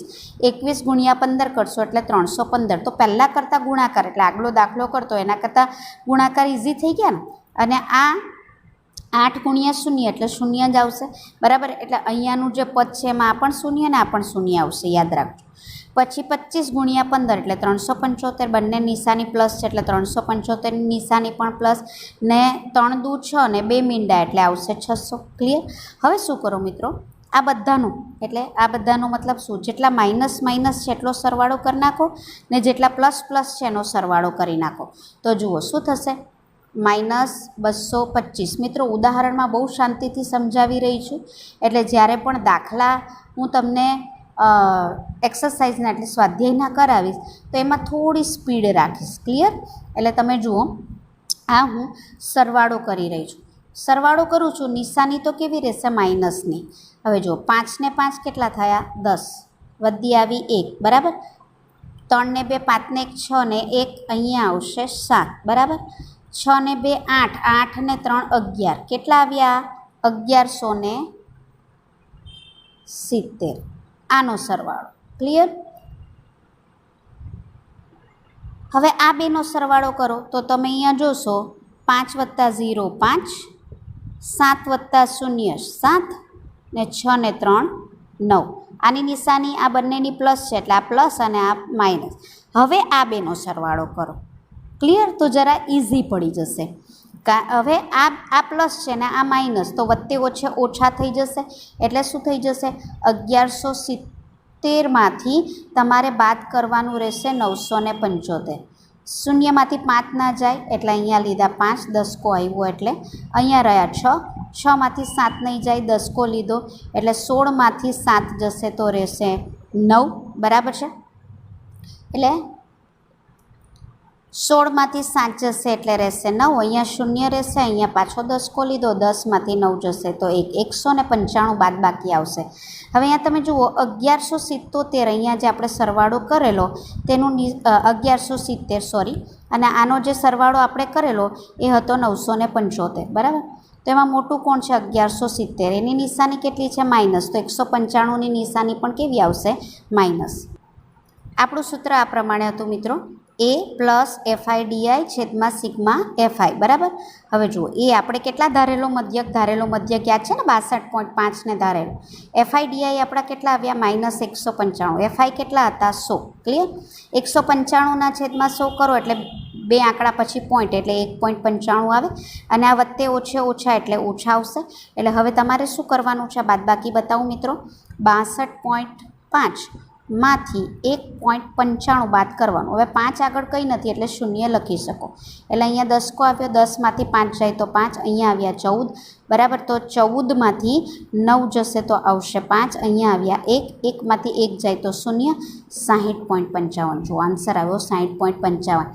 21 ગુણ્યા 15 કરશો એટલે 315. તો પહેલાં કરતાં ગુણાકાર એટલે આગલો દાખલો કરતો એના કરતાં ગુણાકાર ઇઝી થઈ ગયા ને. અને આ 8 ગુણ્યા 0 એટલે 0 જ આવશે, બરાબર? એટલે અહીંયાનું જે પદ છે એમાં આ પણ 0 ને આ પણ 0 આવશે, યાદ રાખજો. પછી 25 ગુણ્યા 15 એટલે 375. બંને નિશાની પ્લસ છે એટલે 375ની નિશાની પણ પ્લસ, ને 3 દુ 6 ને 2 મીંડા એટલે આવશે 600. ક્લિયર? હવે શું કરો મિત્રો? આ બધાનું એટલે આ બધાનો મતલબ શું? જેટલા માઇનસ માઇનસ છે એટલો સરવાળો કરી નાખો, ને જેટલા પ્લસ પ્લસ છે એનો સરવાળો કરી નાખો. તો જુઓ શું થશે? -225. મિત્રો ઉદાહરણમાં બહુ શાંતિથી સમજાવી રહી છું, એટલે જ્યારે પણ દાખલા હું તમને એક્સરસાઇઝના એટલે સ્વાધ્યાયના કરાવીશ તો એમાં થોડી સ્પીડ રાખીશ. ક્લિયર? એટલે તમે જુઓ આ હું સરવાળો કરી રહી છું. સરવાળો કરું છું, નિશાની તો કેવી રહેશે? માઇનસની. હવે જુઓ 5 ને 5 કેટલા થયા? 10. વધી આવી 1, બરાબર? 3 ને 2 5 ને 1 6 ને 1 અહીંયા આવશે 7, બરાબર? 6 ને 2 8, 8 ને 3 11. કેટલા આવ્યા? 1170. આનો સરવાળો. ક્લિયર? હવે આ બેનો સરવાળો કરો તો તમે અહીંયા જોશો 5 + 0 5, 7 + 0 7, ને 6 ને 3 9. આની નિશાની આ બંનેની પ્લસ છે એટલે આ પ્લસ અને આ માઇનસ. હવે આ બેનો સરવાળો કરો. ક્લિયર? તો જરા ઇઝી પડી જશે. હવે આ પ્લસ છે ને આ માઇનસ, તો વચ્ચે ઓછે ઓછા થઈ જશે એટલે શું થઈ જશે? 1170માંથી તમારે બાદ કરવાનું રહેશે 975. શૂન્યમાંથી 5 ના જાય એટલે અહીંયા લીધા 5, દસકો આવ્યો એટલે અહીંયા રહ્યા 6, 6માંથી 7 નહીં જાય, દસકો લીધો એટલે 16માંથી 7 જશે તો રહેશે 9. બરાબર છે? એટલે 16માંથી 7 જશે એટલે રહેશે 9. અહીંયા શૂન્ય રહેશે, અહીંયા પાછો દસકો લીધો, 10માંથી 9 જશે તો 195 બાદ બાકી આવશે. હવે અહીંયા તમે જુઓ 1177, અહીંયા જે આપણે સરવાળો કરેલો તેનું 1170 સોરી, અને આનો જે સરવાળો આપણે કરેલો એ હતો 975. બરાબર? તો એમાં મોટું કોણ છે? 1170. એની નિશાની કેટલી છે? માઇનસ. તો 195ની નિશાની પણ કેવી આવશે? માઇનસ. આપણું સૂત્ર આ પ્રમાણે હતું મિત્રો, a પ્લસ FI/DI છેદમાં સિગ્મા FI. બરાબર? હવે જુઓ એ આપણે કેટલા ધારેલો મધ્યક? ધારેલો મધ્યક યાદ છે ને? 62.5 ને ધારેલો. FI/DI આપણા કેટલા આવ્યા? -195. FI કેટલા હતા? 100. ક્લિયર? 195ના છેદમાં 100 કરો એટલે 2 આંકડા પછી પોઈન્ટ એટલે 1.95 આવે, અને આ વચ્ચે ઓછે ઓછા એટલે ઓછા આવશે. એટલે હવે તમારે શું કરવાનું છે? બાદબાકી બતાવું મિત્રો. 62.5 માંથી 1.95 બાદ કરવાનું. હવે 5 આગળ કંઈ નથી એટલે શૂન્ય લખી શકો. એટલે અહીંયા દસકો આવ્યો, 10માંથી 5 જાય તો 5, અહીંયા આવ્યા 14. બરાબર? તો 14માંથી 9 જશે તો આવશે 5, અહીંયા આવ્યા 1, 1માંથી 1 જાય તો શૂન્ય, 60.55. જો આન્સર આવ્યો 60.55.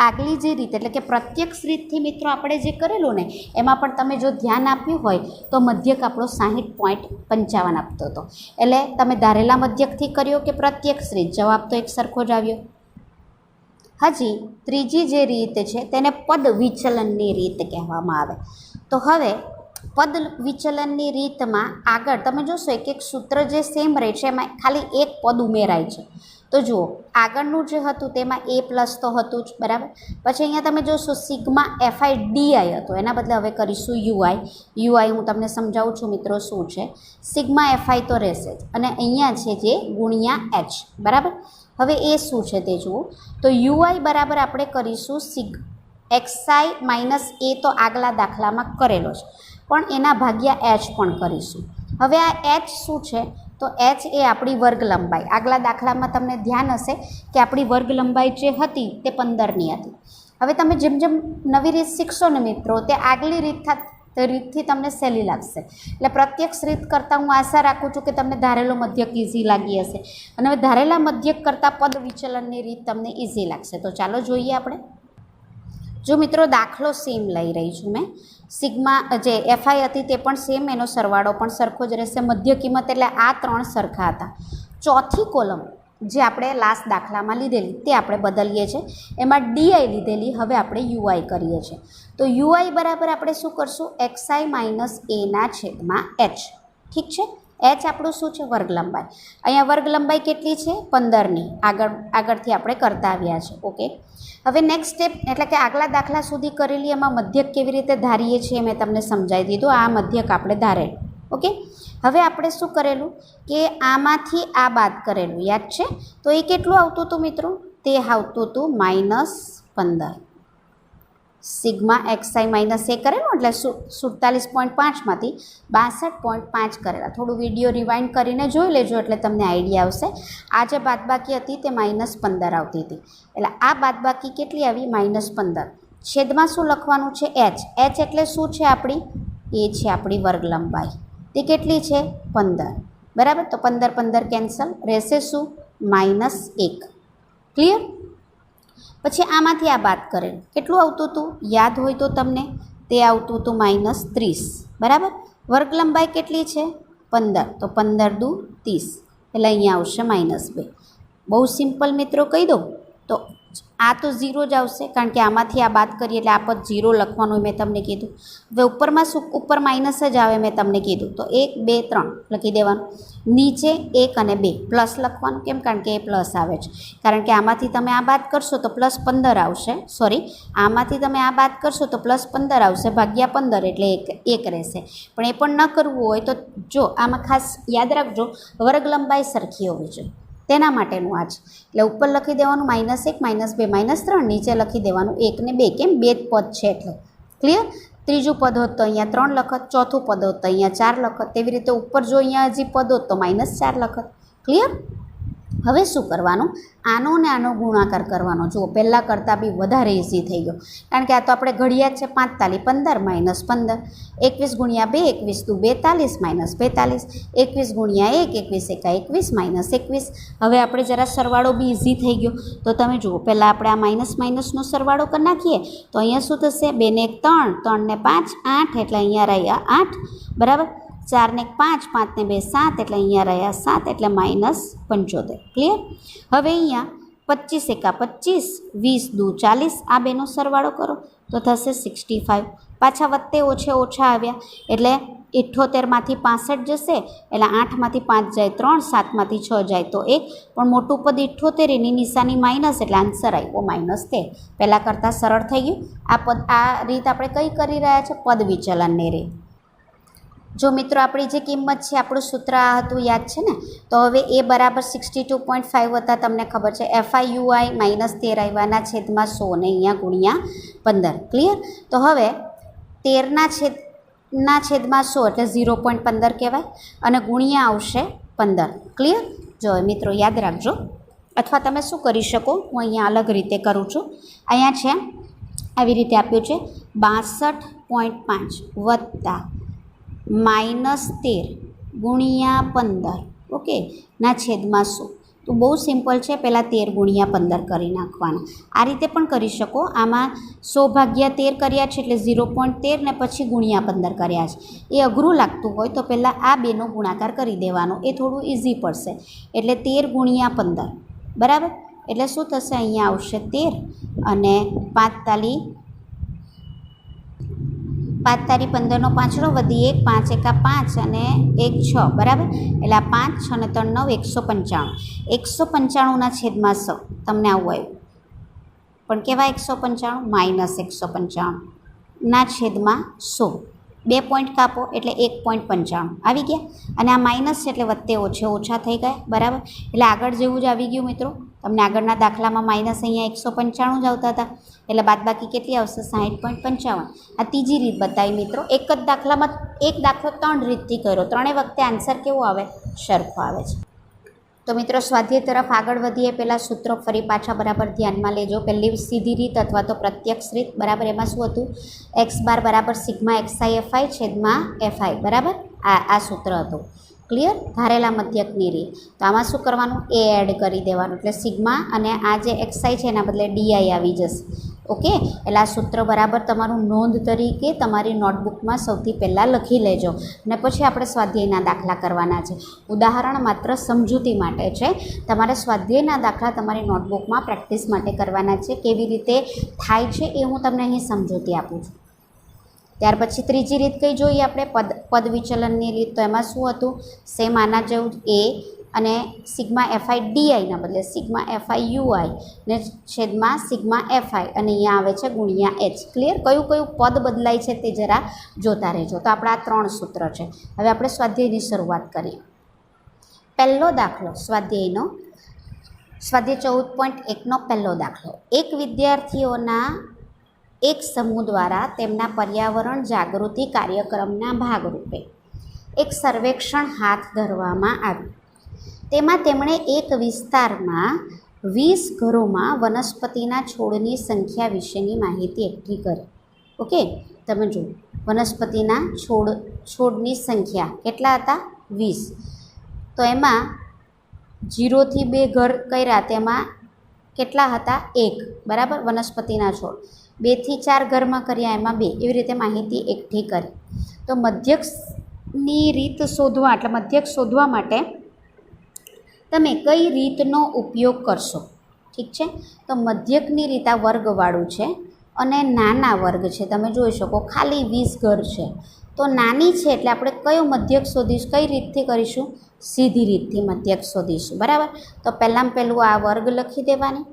આગલી જે રીત એટલે કે પ્રત્યક્ષ રીતથી મિત્રો આપણે જે કરેલું ને એમાં પણ તમે જો ધ્યાન આપ્યું હોય તો મધ્યક આપણો 60.55 આપતો હતો. એટલે તમે ધારેલા મધ્યકથી કર્યો કે પ્રત્યક્ષ રીત? જવાબ તો એક સરખો જ આવ્યો. હજી ત્રીજી જે રીત છે તેને પદ વિચલનની રીત કહેવામાં આવે. તો હવે પદ વિચલનની રીતમાં આગળ તમે જોશો એક સૂત્ર જે સેમ રહે છે, એમાં ખાલી એક પદ ઉમેરાય છે. તો જુઓ આગળનું જે હતું તેમાં a પ્લસ તો હતું જ. બરાબર? પછી અહીંયા તમે જોશો સિગ્મા FI/DI હતો, એના બદલે હવે કરીશું UI. હું તમને સમજાવું છું મિત્રો શું છે. સિગ્મા FI તો રહેશે જ, અને અહીંયા છે જે ગુણ્યા H. બરાબર? હવે એ શું છે તે જુઓ. તો UI બરાબર આપણે કરીશું xi - a તો આગલા દાખલામાં કરેલો છે, પણ એના ભાગ્યા H પણ કરીશું. હવે આ H શું છે? તો H એ આપણી વર્ગ લંબાઈ. આગલા દાખલામાં તમને ધ્યાન હશે કે આપણી વર્ગ લંબાઈ જે હતી તે 15ની હતી. હવે તમે જેમ જેમ નવી રીત શીખશો ને મિત્રો, તે આગલી રીતથી તમને સહેલી લાગશે. એટલે પ્રત્યક્ષ રીત કરતાં હું આશા રાખું છું કે તમને ધારેલો મધ્યક ઇઝી લાગી હશે, અને હવે ધારેલા મધ્યક કરતાં પદ વિચલનની રીત તમને ઇઝી લાગશે. તો ચાલો જોઈએ આપણે. જો મિત્રો દાખલો સેમ લઈ રહી છું મેં. સિગ્મા જે FI હતી તે પણ સેમ, એનો સરવાળો પણ સરખો જ રહેશે. મધ્ય કિંમત એટલે આ 3 સરખા હતા. ચોથી કોલમ જે આપણે લાસ્ટ દાખલામાં લીધેલી તે આપણે બદલીએ છીએ. એમાં DI લીધેલી, હવે આપણે UI કરીએ છીએ. તો UI બરાબર આપણે શું કરશું? xi - a છેદમાં h. ઠીક છે? H આપણું શું છે? વર્ગ લંબાઈ. અહીંયા વર્ગ લંબાઈ કેટલી છે? 15ની. આગળથી આપણે કરતા આવ્યા છે. ઓકે. હવે નેક્સ્ટ સ્ટેપ એટલે કે આગલા દાખલા સુધી કરેલી એમાં મધ્યક કેવી રીતે ધારીએ છીએ મેં તમને સમજાવી દીધું. આ મધ્યક આપણે ધારેલું. ઓકે. હવે આપણે શું કરેલું કે આમાંથી આ બાદ કરેલું યાદ છે? તો એ કેટલું આવતું હતું મિત્રો? તે આવતું હતું -15. સિગ્મા xi - a કરેલું એટલે 47.5માંથી 62.5 કરેલા. થોડું વિડીયો રિવાઇન્ડ કરીને જોઈ લેજો એટલે તમને આઈડિયા આવશે. આ જે બાદબાકી હતી તે -15 આવતી હતી. એટલે આ બાદબાકી કેટલી આવી? -15. છેદમાં શું લખવાનું છે? h. h એટલે શું છે આપણી? એ છે આપણી વર્ગ લંબાઈ. તે કેટલી છે? 15. બરાબર? તો 15 કેન્સલ રહેશે શું? -1. ક્લિયર? પછી આમાંથી આ બાદ કરેલું કેટલું આવતું હતું? યાદ હોય તો તમને તે આવતું હતું -30. બરાબર? વર્ગ લંબાઈ કેટલી છે? 15. તો 15 દુ 30 એટલે અહીંયા આવશે -2. બહુ સિમ્પલ મિત્રો કહી દઉં તો આ તો 0 જ આવશે કારણ કે આમાંથી આ બાદ કરીએ એટલે આ પદ 0 લખવાનું મેં તમને કીધું. હવે ઉપરમાં શું, ઉપર માઇનસ જ આવે મેં તમને કીધું, તો 1 2 3 લખી દેવાનું. નીચે 1 અને 2 પ્લસ લખવાનું. કેમ? કારણ કે એ પ્લસ આવે છે. કારણ કે આમાંથી તમે આ બાદ કરશો તો પ્લસ 15 આવશે. સોરી, આમાંથી તમે આ બાદ કરશો તો પ્લસ 15 આવશે, ભાગ્યા 15 એટલે 1 રહેશે. પણ એ પણ ન કરવું હોય તો જો આમાં ખાસ યાદ રાખજો, વર્ગ લંબાઈ સરખી હોવી જોઈએ, તેના માટેનું આ છે. એટલે ઉપર લખી દેવાનું -1 -2 -3, નીચે લખી દેવાનું 1 ને 2. કેમ? 2 પદ છે એટલે. ક્લિયર? ત્રીજું પદ હોત તો અહીંયા 3 લખત, ચોથું પદ હોત તો અહીંયા 4 લખત. તેવી રીતે ઉપર જો અહીંયા હજી પદ હોત તો -4 લખત. ક્લિયર? હવે શું કરવાનું, આનો ને આનો ગુણાકાર કરવાનો. જુઓ, પહેલાં કરતાં બી વધારે ઇઝી થઈ ગયો, કારણ કે આ તો આપણે ઘડિયા જ છે. 5 તાલી 15 -15, 21 ગુણ્યા 2 21 દુ 42 -42, 21 ગુણ્યા 1 21 એકા 21 -21. હવે આપણે જરા સરવાળો બી ઇઝી થઈ ગયો. તો તમે જુઓ, પહેલાં આપણે આ માઇનસનો સરવાળો કરી નાખીએ તો અહીંયા શું થશે, 2 ને 1 3, 3 ને 5 8, એટલે અહીંયા રહ્યા 8, બરાબર. 4 ને 5, 5 ને 2 7, એટલે અહીંયા રહ્યા 7, એટલે -75. ક્લિયર? હવે અહીંયા 25 એકા 25, 20 દુ 40, આ બેનો સરવાળો કરો તો થશે 65. પાછા વત્તે ઓછા આવ્યા એટલે 78માંથી 65 જશે, એટલે 8માંથી 5 જાય 3, 7માંથી 6 જાય તો 1, પણ મોટું પદ 78, એની નિશાની માઇનસ, એટલે આન્સર આવ્યો -13. પહેલાં કરતાં સરળ થઈ ગયું. આ રીત આપણે કઈ કરી રહ્યા છે, પદ વિચલનની રીત. જો મિત્રો, આપણી જે કિંમત છે, આપણું સૂત્ર આ હતું, યાદ છે ને? તો હવે એ બરાબર 62.5 હતા, તમને ખબર છે. FIUI -13 આવ્યાના છેદમાં 100 ને અહીંયા ગુણ્યા 15. ક્લિયર? તો હવે 13ના છેદમાં 100 એટલે 0.15 કહેવાય, અને ગુણ્યા આવશે 15. ક્લિયર? જો મિત્રો યાદ રાખજો, અથવા તમે શું કરી શકો, હું અહીંયા અલગ રીતે કરું છું. અહીંયા છે આવી રીતે આપ્યું છે 62.5 વત્તા -13 ગુણ્યા 15, ઓકે, ના છેદમાં 100. તો બહુ સિમ્પલ છે, પહેલાં 13 ગુણ્યા 15 કરી નાખવાના. આ રીતે પણ કરી શકો. આમાં 100 ભાગ્યા 13 કર્યા છે એટલે 0.13 ને પછી ગુણ્યા 15 કર્યા છે. એ અઘરું લાગતું હોય તો પહેલાં આ બેનો ગુણાકાર કરી દેવાનો, એ થોડું ઇઝી પડશે. એટલે 13 ગુણ્યા 15, બરાબર. એટલે શું થશે, અહીંયા આવશે 13 અને 5 તાલી 15 નો 5 વધી 1, 5 એકા 5 અને 1 6, બરાબર. એટલે આ 5 6 ને 3 9, 195. 195ના છેદમાં 100, તમને આવું આવ્યું. પણ કેવા 195? -195 ના છેદમાં 100. 2 પોઈન્ટ કાપો એટલે 1.95 આવી ગયા, અને આ માઇનસ છે એટલે વત્તે ઓછા થઈ ગયા, બરાબર. એટલે આગળ જેવું જ આવી ગયું મિત્રો. તમને આગળના દાખલામાં માઇનસ અહીંયા 195 જ આવતા હતા, એટલે બાદબાકી કેટલી આવશે, 60.55. આ ત્રીજી રીત બતાવી મિત્રો. એક જ દાખલામાં એક દાખલો 3 રીતથી કર્યો, ત્રણેય વખતે આન્સર કેવો આવે, સરખો આવે છે. તો મિત્રો, સ્વાધ્યાય તરફ આગળ વધીએ પહેલાં સૂત્રો ફરી પાછા બરાબર ધ્યાનમાં લેજો. પહેલી સીધી રીત અથવા તો પ્રત્યક્ષ રીત, બરાબર. એમાં શું હતું, x બાર બરાબર સિગ્મા xi fi છેદમાં fi, બરાબર. આ સૂત્ર હતું. ક્લિયર? ધારેલા મધ્યકની રીત. તો આમાં શું કરવાનું, એ એડ કરી દેવાનું, એટલે સિગ્મા અને આ જે xi છે એના બદલે di આવી જશે. ઓકે, એટલે આ સૂત્ર બરાબર તમારું નોંધ તરીકે તમારી નોટબુકમાં સૌથી પહેલાં લખી લેજો, અને પછી આપણે સ્વાધ્યાયના દાખલા કરવાના છે. ઉદાહરણ માત્ર સમજૂતી માટે છે. તમારે સ્વાધ્યાયના દાખલા તમારી નોટબુકમાં પ્રેક્ટિસ માટે કરવાના છે. કેવી રીતે થાય છે એ હું તમને અહીં સમજૂતી આપું છું. ત્યાર પછી ત્રીજી રીત કઈ જોઈએ આપણે, પદ વિચલનની રીત. તો એમાં શું હતું, સેમ આના જેવું એ અને સિગ્મા fi diના બદલે સિગ્મા fiui ને છેદમાં સિગ્મા fi, અને અહીંયા આવે છે ગુણ્યા h. ક્લિયર? કયું પદ બદલાય છે તે જરા જોતા રહેજો. તો આપણા આ 3 સૂત્ર છે. હવે આપણે સ્વાધ્યાયની શરૂઆત કરીએ. પહેલો દાખલો સ્વાધ્યાય 14.1નો પહેલો દાખલો. એક વિદ્યાર્થીઓના એક સમૂહ દ્વારા તેમના પર્યાવરણ જાગૃતિ કાર્યક્રમના ભાગરૂપે એક સર્વેક્ષણ હાથ ધરવામાં આવ્યું. તેમાં તેમણે એક વિસ્તારમાં 20 ઘરોમાં વનસ્પતિના છોડની સંખ્યા વિશેની માહિતી એકઠી કરી. ઓકે, તમે જુઓ, વનસ્પતિના છોડની સંખ્યા કેટલા હતા, 20. તો એમાં 0 થી 2 ઘર કર્યા, તેમાં કેટલા હતા, 1, બરાબર. વનસ્પતિના છોડ 2 થી 4 ઘરમાં કર્યા, એમાં 2. એવી રીતે માહિતી એકઠી કરી. તો મધ્યકની રીત શોધવા, એટલે મધ્યક શોધવા માટે તમે કઈ રીતનો ઉપયોગ કરશો, ઠીક છે, તો મધ્યકની રીત આ વર્ગવાળું છે અને નાના વર્ગ છે. તમે જોઈ શકો ખાલી 20 ઘર છે, તો નાની છે એટલે આપણે કયો મધ્યક શોધીશું, કઈ રીતથી કરીશું, સીધી રીતથી મધ્યક શોધીશું. બરાબર, તો પહેલાં પહેલું આ વર્ગ લખી દેવાની,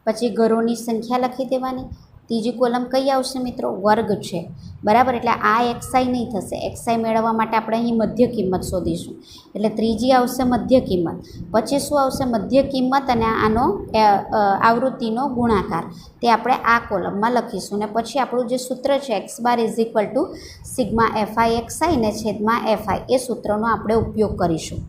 પછી ઘરોની સંખ્યા લખી દેવાની. ત્રીજી કોલમ કઈ આવશે મિત્રો, વર્ગ છે. બરાબર, એટલે આ એક્સઆઈ નહીં થશે. એક્સઆઈ મેળવવા માટે આપણે અહીં મધ્ય કિંમત શોધીશું, એટલે ત્રીજી આવશે મધ્ય કિંમત. પછી શું આવશે, મધ્ય કિંમત અને આનો આવૃત્તિનો ગુણાકાર, તે આપણે આ કોલમમાં લખીશું. અને પછી આપણું જે સૂત્ર છે x bar is equal to sigma FI XI ને છેદમાં એફઆઈ, એ સૂત્રનો આપણે ઉપયોગ કરીશું.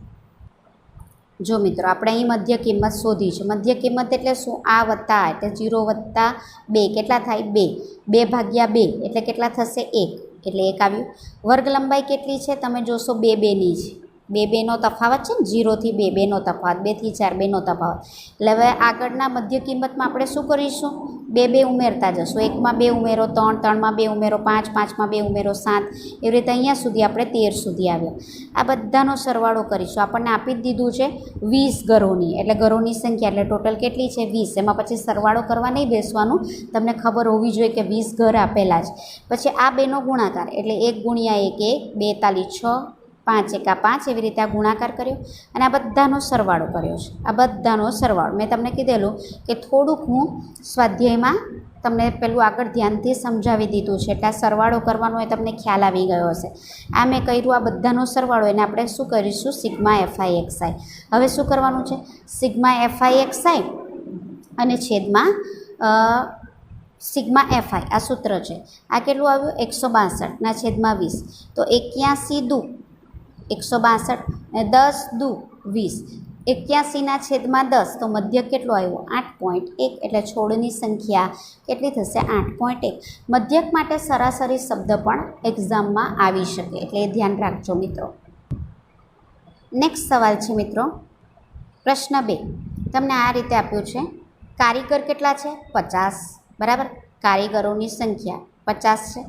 જો મિત્રો આપણે અહીં મધ્ય કિંમત શોધી છે. મધ્ય કિંમત એટલે શું, આ વત્તા આ એટલે 0 વત્તા 2 કેટલા થાય, 2. 2 ભાગ્યા 2 એટલે કેટલા થશે, 1, એટલે 1 આવ્યું. વર્ગ લંબાઈ કેટલી છે તમે જોશો, 2 2ની છે. 2 2નો તફાવત છે ને, 0 થી 2 2નો તફાવત, 2 થી 4 2નો તફાવત. એટલે હવે આગળના મધ્ય કિંમતમાં આપણે શું કરીશું, 2 2 ઉમેરતા જશું. 1માં 2 ઉમેરો 3, 3માં 2 ઉમેરો 5, 5માં 2 ઉમેરો 7, એવી રીતે અહીંયા સુધી આપણે 13 સુધી આવ્યા. આ બધાનો સરવાળો કરીશું. આપણને આપી જ દીધું છે 20 ઘરોની, એટલે ઘરોની સંખ્યા એટલે ટોટલ કેટલી છે 20. એમાં પછી સરવાળો કરવા નહીં બેસવાનું, તમને ખબર હોવી જોઈએ કે 20 ઘર આપેલા છે. પછી આ બેનો ગુણાકાર એટલે 1 ગુણ્યા 1 1, 2 તાલી 6, 5 એકા 5, એવી રીતે આ ગુણાકાર કર્યો અને આ બધાનો સરવાળો કર્યો છે. આ બધાનો સરવાળો મેં તમને કીધેલું કે થોડુંક હું સ્વાધ્યાયમાં તમને પેલું આગળ ધ્યાનથી સમજાવી દીધું છે, એટલે આ સરવાળો કરવાનો એ તમને ખ્યાલ આવી ગયો હશે. આ મેં કર્યું, આ બધાનો સરવાળો એને આપણે શું કરીશું, સિગ્મા એફઆઈ એક્સઆઈ. હવે શું કરવાનું છે, સિગ્મા એફઆઈ એક્સઆઈ અને છેદમાં સિગ્મા એફઆઈ, આ સૂત્ર છે. આ કેટલું આવ્યું, 162 ના છેદમાં 20, તો 81 દુ 162 અને 10 દુ 20, 81 ના છેદમાં 10, તો મધ્ય કેટલો આવ્યો, 8.1, એટલે છોડની સંખ્યા કેટલી થશે, 8.1. મધ્યક માટે સરાસરી શબ્દ પણ એક્ઝામમાં આવી શકે, એટલે એ ધ્યાન રાખજો મિત્રો. નેક્સ્ટ સવાલ છે મિત્રો, પ્રશ્ન 2 તમને આ રીતે આપ્યું છે, કારીગર કેટલા છે, 50. બરાબર, કારીગરોની સંખ્યા 50 છે.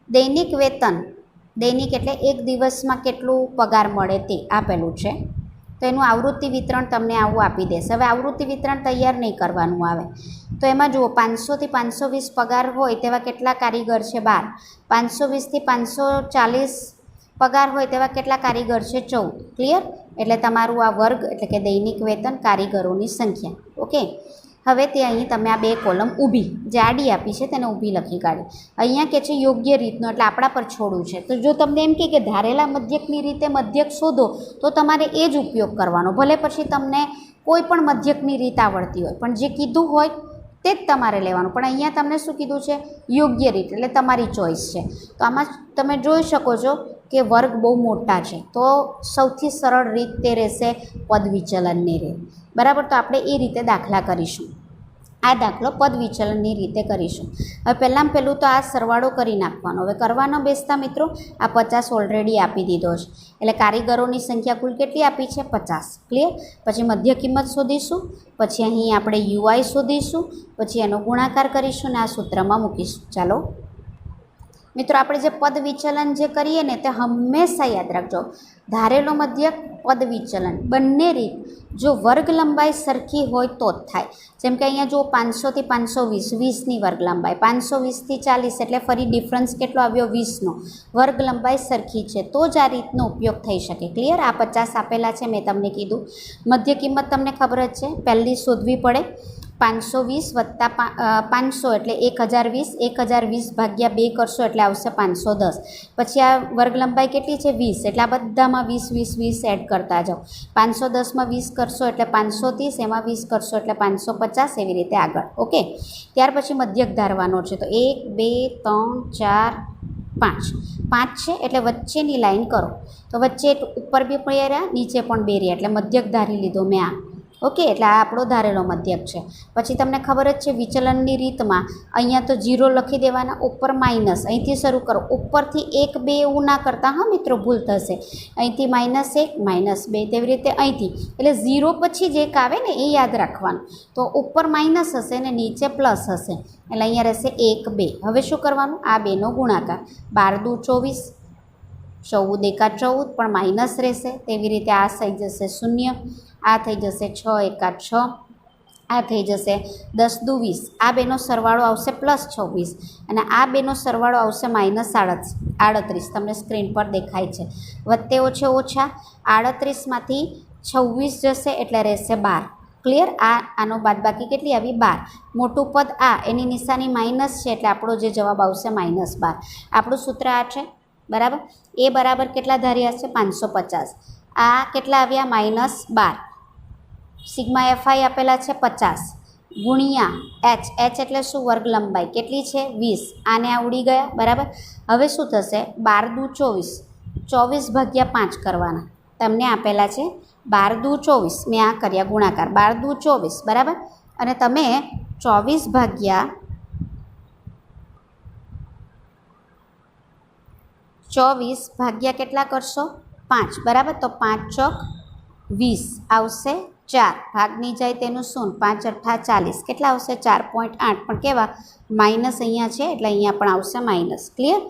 દૈનિક વેતન, દૈનિક એટલે એક દિવસમાં કેટલું પગાર મળે તે આપેલું છે. તો એનું આવૃત્તિ વિતરણ તમને આવું આપી દેશે. હવે આવૃત્તિ વિતરણ તૈયાર નહીં કરવાનું આવે, તો એમાં જુઓ 500 થી 520 પગાર હોય તેવા કેટલા કારીગર છે, 12. 520 થી 540 પગાર હોય તેવા કેટલા કારીગર છે, 14. ક્લિયર, એટલે તમારું આ વર્ગ એટલે કે દૈનિક વેતન કારીગરોની સંખ્યા. ઓકે, હવે તે અહીં તમે આ બે કોલમ ઊભી જે આડી આપી છે તેને ઊભી લખી કાઢી. અહીંયા કે છે યોગ્ય રીતનો, એટલે આપણા પર છોડવું છે. તો જો તમને એમ કે ધારેલા મધ્યકની રીતે મધ્યક શોધો, તો તમારે એ જ ઉપયોગ કરવાનો. ભલે પછી તમને કોઈ પણ મધ્યકની રીત આવડતી હોય, પણ જે કીધું હોય તે જ તમારે લેવાનું. પણ અહીંયા તમને શું કીધું છે, યોગ્ય રીત, એટલે તમારી ચોઈસ છે. તો આમાં તમે જોઈ શકો છો કે વર્ગ બહુ મોટા છે, તો સૌથી સરળ રીત તે રહેશે પદ વિચલનની રીત. બરાબર, તો આપણે એ રીતે દાખલા કરીશું. આ દાખલો પદ વિચલનની રીતે કરીશું. હવે પહેલાં પહેલું તો આ સરવાળો કરી નાખવાનો. હવે કરવાનો બેસતા મિત્રો, આ 50 ઓલરેડી આપી દીધો છે, એટલે કારીગરોની સંખ્યા કુલ કેટલી આપી છે, 50. ક્લિયર, પછી મધ્ય કિંમત શોધીશું, પછી અહીં આપણે યુઆઈ શોધીશું, પછી એનો ગુણાકાર કરીશું અને આ સૂત્રમાં મૂકીશું. ચાલો મિત્રો, આપણે જે પદ વિચલન જે કરીએ ને તે હંમેશા યાદ રાખજો, ધારેલો મધ્યક, પદ વિચલન બંને રીત જો વર્ગ લંબાઈ સરખી હોય તો જ થાય. જેમ કે અહીંયા જો 500 થી 520, 20ની વર્ગ લંબાઈ, 520 થી 40 એટલે ફરી ડિફરન્સ કેટલો આવ્યો, 20નો. વર્ગ લંબાઈ સરખી છે તો જ આ રીતનો ઉપયોગ થઈ શકે. ક્લિયર, આ 50 આપેલા છે મેં તમને કીધું. મધ્ય કિંમત તમને ખબર જ છે, પહેલી શોધવી પડે. 520 વત્તા 500 એટલે 1020, 1020 ભાગ્યા 2 કરશો એટલે આવશે 510. પછી આ વર્ગ લંબાઈ કેટલી છે, 20, એટલે આ બધામાં 20 20 20 એડ કરતા જાઓ. 510માં 20 કરશો એટલે 530, એમાં 20 કરશો એટલે 550, એવી રીતે આગળ. ઓકે, ત્યાર પછી મધ્યક ધારવાનો છે. તો 1 2 3 4 5, 5 છે એટલે વચ્ચેની લાઈન કરો. તો વચ્ચે ઉપર બી રહ્યા, નીચે પણ 2 રહ્યા, એટલે મધ્યક ધારી લીધો મેં આ. ઓકે, એટલે આ આપણો ધારેલો મધ્યક છે. પછી તમને ખબર જ છે વિચલનની રીતમાં અહીંયા તો 0 લખી દેવાના, ઉપર માઇનસ, અહીંથી શરૂ કરો. ઉપરથી 1 2 એવું ના કરતા હા મિત્રો, ભૂલ થશે. અહીંથી -1 -2, તેવી રીતે અહીંથી, એટલે 0 પછી જે એક આવે ને એ યાદ રાખવાનું. તો ઉપર માઇનસ હશે ને નીચે પ્લસ હશે, એટલે અહીંયા રહેશે 1 2. હવે શું કરવાનું, આ બેનો ગુણાકાર, 12 દુ 24, 14 એકા 14, પણ માઇનસ રહેશે. તેવી રીતે આ થઈ જશે 0, આ થઈ જશે 6 એકા 6, આ થઈ જશે 10 દુ 20, આ બેનો સરવાળો આવશે +26 અને આ બેનો સરવાળો આવશે -38. તમને સ્ક્રીન પર દેખાય છે. વચ્ચે ઓછે ઓછા 38માંથી 26 જશે એટલે રહેશે 12. ક્લિયર? આનો બાદબાકી કેટલી આવી? 12. મોટું પદ એની નિશાની માઇનસ છે એટલે આપણો જે જવાબ આવશે -12. આપણું સૂત્ર આ છે, બરાબર. એ બરાબર કેટલા ધાર્યા છે? 550. આ કેટલા આવ્યા? -12. સિગ્મા એફઆઈ આપેલા છે 50 ગુણ્યા એચ. એચ એટલે શું? વર્ગ લંબાઈ કેટલી છે? 20. આને આ ઉડી ગયા, બરાબર. હવે શું થશે? 12 દુ 24, 24 ભાગ્યા 5 કરવાના. તમને આપેલા છે 12 દુ 24, મેં આ કર્યા ગુણાકાર. 12 દુ 24, બરાબર. અને તમે 24 ભાગ્યા કેટલા કરશો? 5, બરાબર. તો 5 ચોક 20 આવશે 4. ભાગની જાય તેનું શું? 5 અઠ્ઠા 40. કેટલા આવશે? 4.8. પણ કેવા? માઇનસ અહીંયા છે એટલે અહીંયા પણ આવશે માઇનસ. ક્લિયર?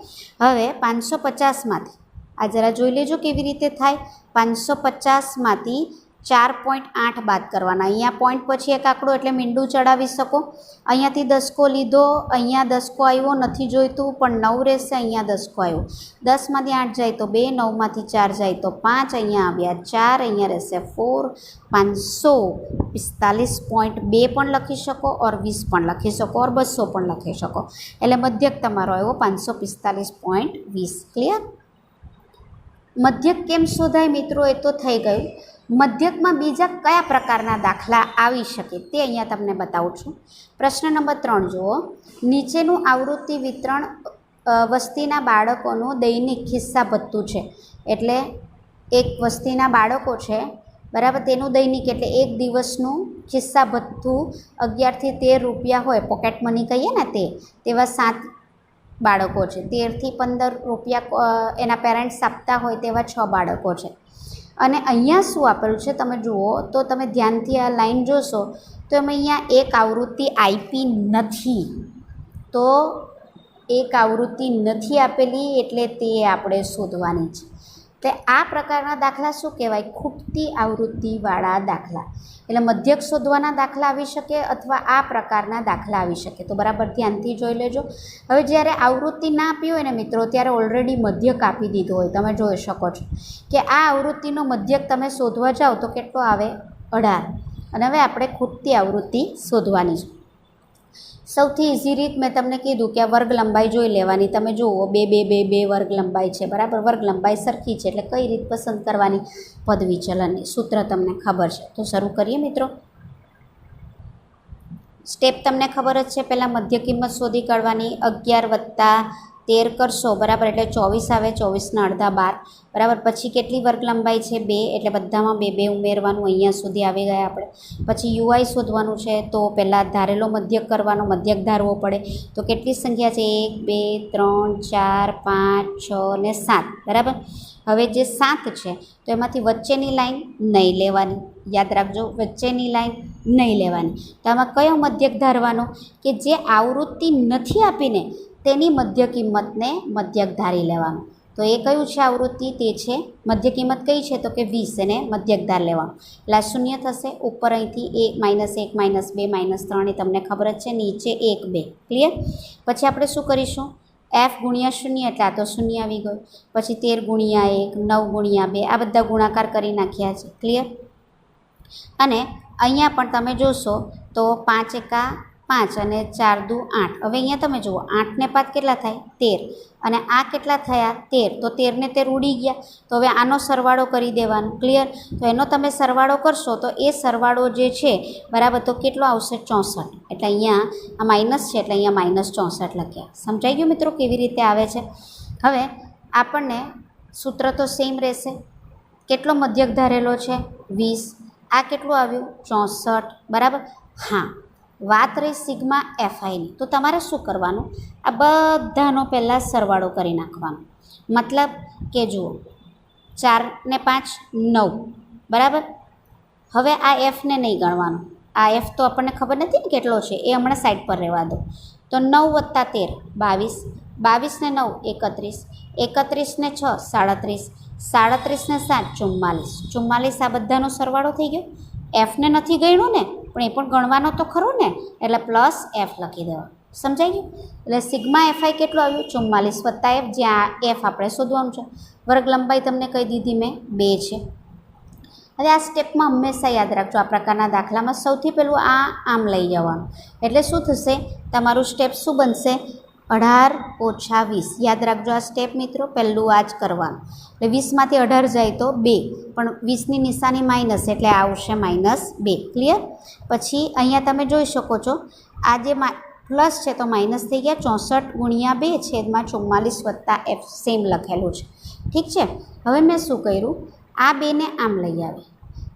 હવે 550માંથી આ જરા જોઈ લેજો કેવી રીતે થાય. 550માંથી 4.8 બાદ કરવાના. અહીંયા પોઈન્ટ પછી એક આંકડો એટલે મીંડું ચડાવી શકો. અહીંયાથી દસકો લીધો, અહીંયા દસકો આવ્યો, નથી જોઈતું પણ 9 રહેશે. અહીંયા દસકો આવ્યો, 10માંથી 8 જાય તો 2, 9માંથી 4 જાય તો 5, અહીંયા આવ્યા 4, અહીંયા રહેશે 4. 545.2 પણ લખી શકો ઓર 20 પણ લખી શકો ઓર 200 પણ લખી શકો. એટલે મધ્યક તમારો આવ્યો 545.20. ક્લિયર? મધ્યક કેમ શોધાય મિત્રો? એ તો થઈ ગયું. મધ્યકમાં બીજા કયા પ્રકારના દાખલા આવી શકે તે અહીંયા તમને બતાવું છું. પ્રશ્ન નંબર 3 જુઓ. નીચેનું આવૃત્તિ વિતરણ વસ્તીના બાળકોનું દૈનિક ખિસ્સા ભથ્થું છે. એટલે એક વસ્તીના બાળકો છે, બરાબર. તેનું દૈનિક એટલે એક દિવસનું ખિસ્સા ભથ્થું 11 થી 13 રૂપિયા હોય, પોકેટ મની કહીએ ને તેવા 7 બાળકો છે. 13 થી 15 રૂપિયા એના પેરેન્ટ્સ આપતા હોય તેવા 6 બાળકો છે. અને અહીંયા શું આપેલું છે તમે જુઓ તો તમે ધ્યાનથી આ લાઈન જોશો તો એમાં અહીંયા એક આવૃત્તિ આપી નથી. તો એક આવૃત્તિ નથી આપેલી એટલે તે આપણે શોધવાની છે. તે આ પ્રકારના દાખલા શું કહેવાય? ખૂટતી આવૃત્તિવાળા દાખલા. એટલે મધ્યક શોધવાના દાખલા આવી શકે અથવા આ પ્રકારના દાખલા આવી શકે. તો બરાબર ધ્યાનથી જોઈ લેજો. હવે જ્યારે આવૃત્તિ ના આપી હોય ને મિત્રો, ત્યારે ઓલરેડી મધ્યક આપી દીધો હોય. તમે જોઈ શકો છો કે આ આવૃત્તિનો મધ્યક તમે શોધવા જાઓ તો કેટલો આવે? 18. અને હવે આપણે ખૂટતી આવૃત્તિ શોધવાની છે. સૌથી ઇઝી રીત મેં તમને કીધું કે આ વર્ગ લંબાઈ જોઈ લેવાની. તમે જુઓ 2 2 2 2 વર્ગ લંબાઈ છે, બરાબર. વર્ગ લંબાઈ સરખી છે એટલે કઈ રીત પસંદ કરવાની? પદ વિચલનની. સૂત્ર તમને ખબર છે. તો શરૂ કરીએ મિત્રો. સ્ટેપ તમને ખબર જ છે. પહેલાં મધ્ય કિંમત શોધી કાઢવાની. 11 + 13 કરશો, બરાબર, એટલે 24 આવે. 24ના અડધા 12, બરાબર. પછી કેટલી વર્ગ લંબાઈ છે? 2, એટલે બધામાં 2 2 ઉમેરવાનું. અહીંયા સુધી આવી ગયા આપણે. પછી યુઆઈ શોધવાનું છે તો પહેલાં ધારેલો મધ્યક કરવાનો, મધ્યક ધારવો પડે. તો કેટલી સંખ્યા છે? 1 2 3 4 5 6 ને 7, બરાબર. હવે જે 7 છે તો એમાંથી વચ્ચેની લાઈન નહીં લેવાની. યાદ રાખજો, વચ્ચેની લાઈન નહીં લેવાની. તો આમાં કયો મધ્યક ધારવાનો? કે જે આવૃત્તિ નથી આપીને તેની મધ્ય કિંમતને મધ્યક ધારી લેવાનું. તો એ કયું છે આવૃત્તિ? તે છે મધ્ય કિંમત કઈ છે? તો કે 20, એને મધ્યક ધાર લેવાનું. એટલે શૂન્ય થશે. ઉપર અહીંથી -1 -2 -3 એ તમને ખબર જ છે. નીચે 1 2. ક્લિયર? પછી આપણે શું કરીશું? f ગુણ્યા 0 એટલે આ તો 0 આવી ગયું. પછી 13 ગુણ્યા 1, 9 ગુણ્યા 2, આ બધા ગુણાકાર કરી નાખ્યા છે. ક્લિયર? અને અહીંયા પણ તમે જોશો તો 5 એકા 5 અને 4 દુ 8. હવે અહીંયા તમે જુઓ 8 ને 5 કેટલા થાય? 13. અને આ કેટલા થયા? 13. તો 13 ને 13 ઉડી ગયા. તો હવે આનો સરવાળો કરી દેવાનો. ક્લિયર? તો એનો તમે સરવાળો કરશો તો એ સરવાળો જે છે, બરાબર, તો કેટલો આવશે? 64. એટલે અહીંયા આ માઇનસ છે એટલે અહીંયા -64 લખ્યા. સમજાઈ ગયું મિત્રો કેવી રીતે આવે છે? હવે આપણને સૂત્ર તો સેમ રહેશે. કેટલો મધ્યક ધારેલો છે? 20. આ કેટલું આવ્યું? 64, બરાબર. હા, વાત રહી સિગ્મા એફઆઈની. તો તમારે શું કરવાનું? આ બધાનો પહેલાં સરવાળો કરી નાખવાનો. મતલબ કે જુઓ 4 ને 5 9, બરાબર. હવે આ એફને નહીં ગણવાનું. આ એફ તો આપણને ખબર નથી ને કેટલો છે, એ હમણાં સાઈડ પર રહેવા દો. તો 9 + 13 22, 22 ને 9 31, 31 ને 6 37, 37 ને 7 44, 44. આ બધાનો સરવાળો થઈ ગયો. એફને નથી ગણ્યું ને, પણ એ પણ ગણવાનો તો ખરો ને, એટલે પ્લસ એફ લખી દેવાનું. સમજાઈ ગયું? એટલે સિગ્મા એફઆઈ કેટલું આવ્યું? 44 વત્તા એફ, જ્યાં એફ આપણે શોધવાનું છે. વર્ગ લંબાઈ તમને કહી દીધી મેં 2 છે. હવે આ સ્ટેપમાં હંમેશા યાદ રાખજો, આ પ્રકારના દાખલામાં સૌથી પહેલું આ આમ લઈ જવાનું. એટલે શું થશે? તમારું સ્ટેપ શું બનશે? 18 ઓછા 20. યાદ રાખજો આ સ્ટેપ મિત્રો, પહેલું આ જ કરવાનું. એટલે 20માંથી 18 જાય તો 2, પણ 20ની નિશાની માઇનસ એટલે આવશે -2. ક્લિયર? પછી અહીંયા તમે જોઈ શકો છો આ જે પ્લસ છે તો માઇનસ થઈ ગયા. 64 ગુણ્યા 2 છેદમાં 44 વત્તા એફ સેમ લખેલું છે. ઠીક છે? હવે મેં શું કર્યું? આ 2ને આમ લઈ આવી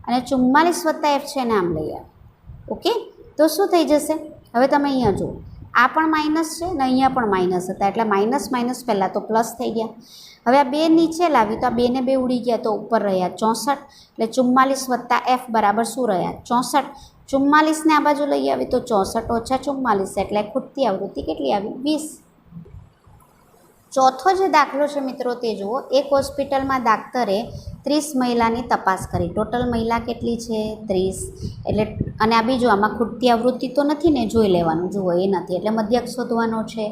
અને 44 વત્તા એફ છે ને આમ લઈ આવી. ઓકે, તો શું થઈ જશે? હવે તમે અહીંયા જુઓ, આ પણ માઇનસ છે ને અહીંયા પણ માઇનસ હતા, એટલે માઇનસ માઇનસ પહેલાં તો પ્લસ થઈ ગયા. હવે આ 2 નીચે લાવી તો આ 2 ને 2 ઉડી ગયા, તો ઉપર રહ્યા 64. એટલે 44 વત્તા એફ બરાબર શું રહ્યા? 64. 44ને આ બાજુ લઈ આવી તો 64 ઓછા 44, એટલે ખૂટતી આવૃત્તિ કેટલી આવી? 20. ચોથો જે દાખલો છે મિત્રો તે જુઓ. એક હોસ્પિટલમાં દાક્તરે 30 મહિલાની તપાસ કરી. ટોટલ મહિલા કેટલી છે? 30. એટલે અને આ બીજું આમાં ખૂટતી આવૃત્તિ તો નથી ને, જોઈ લેવાનું. જુઓ એ નથી એટલે મધ્યક શોધવાનો છે.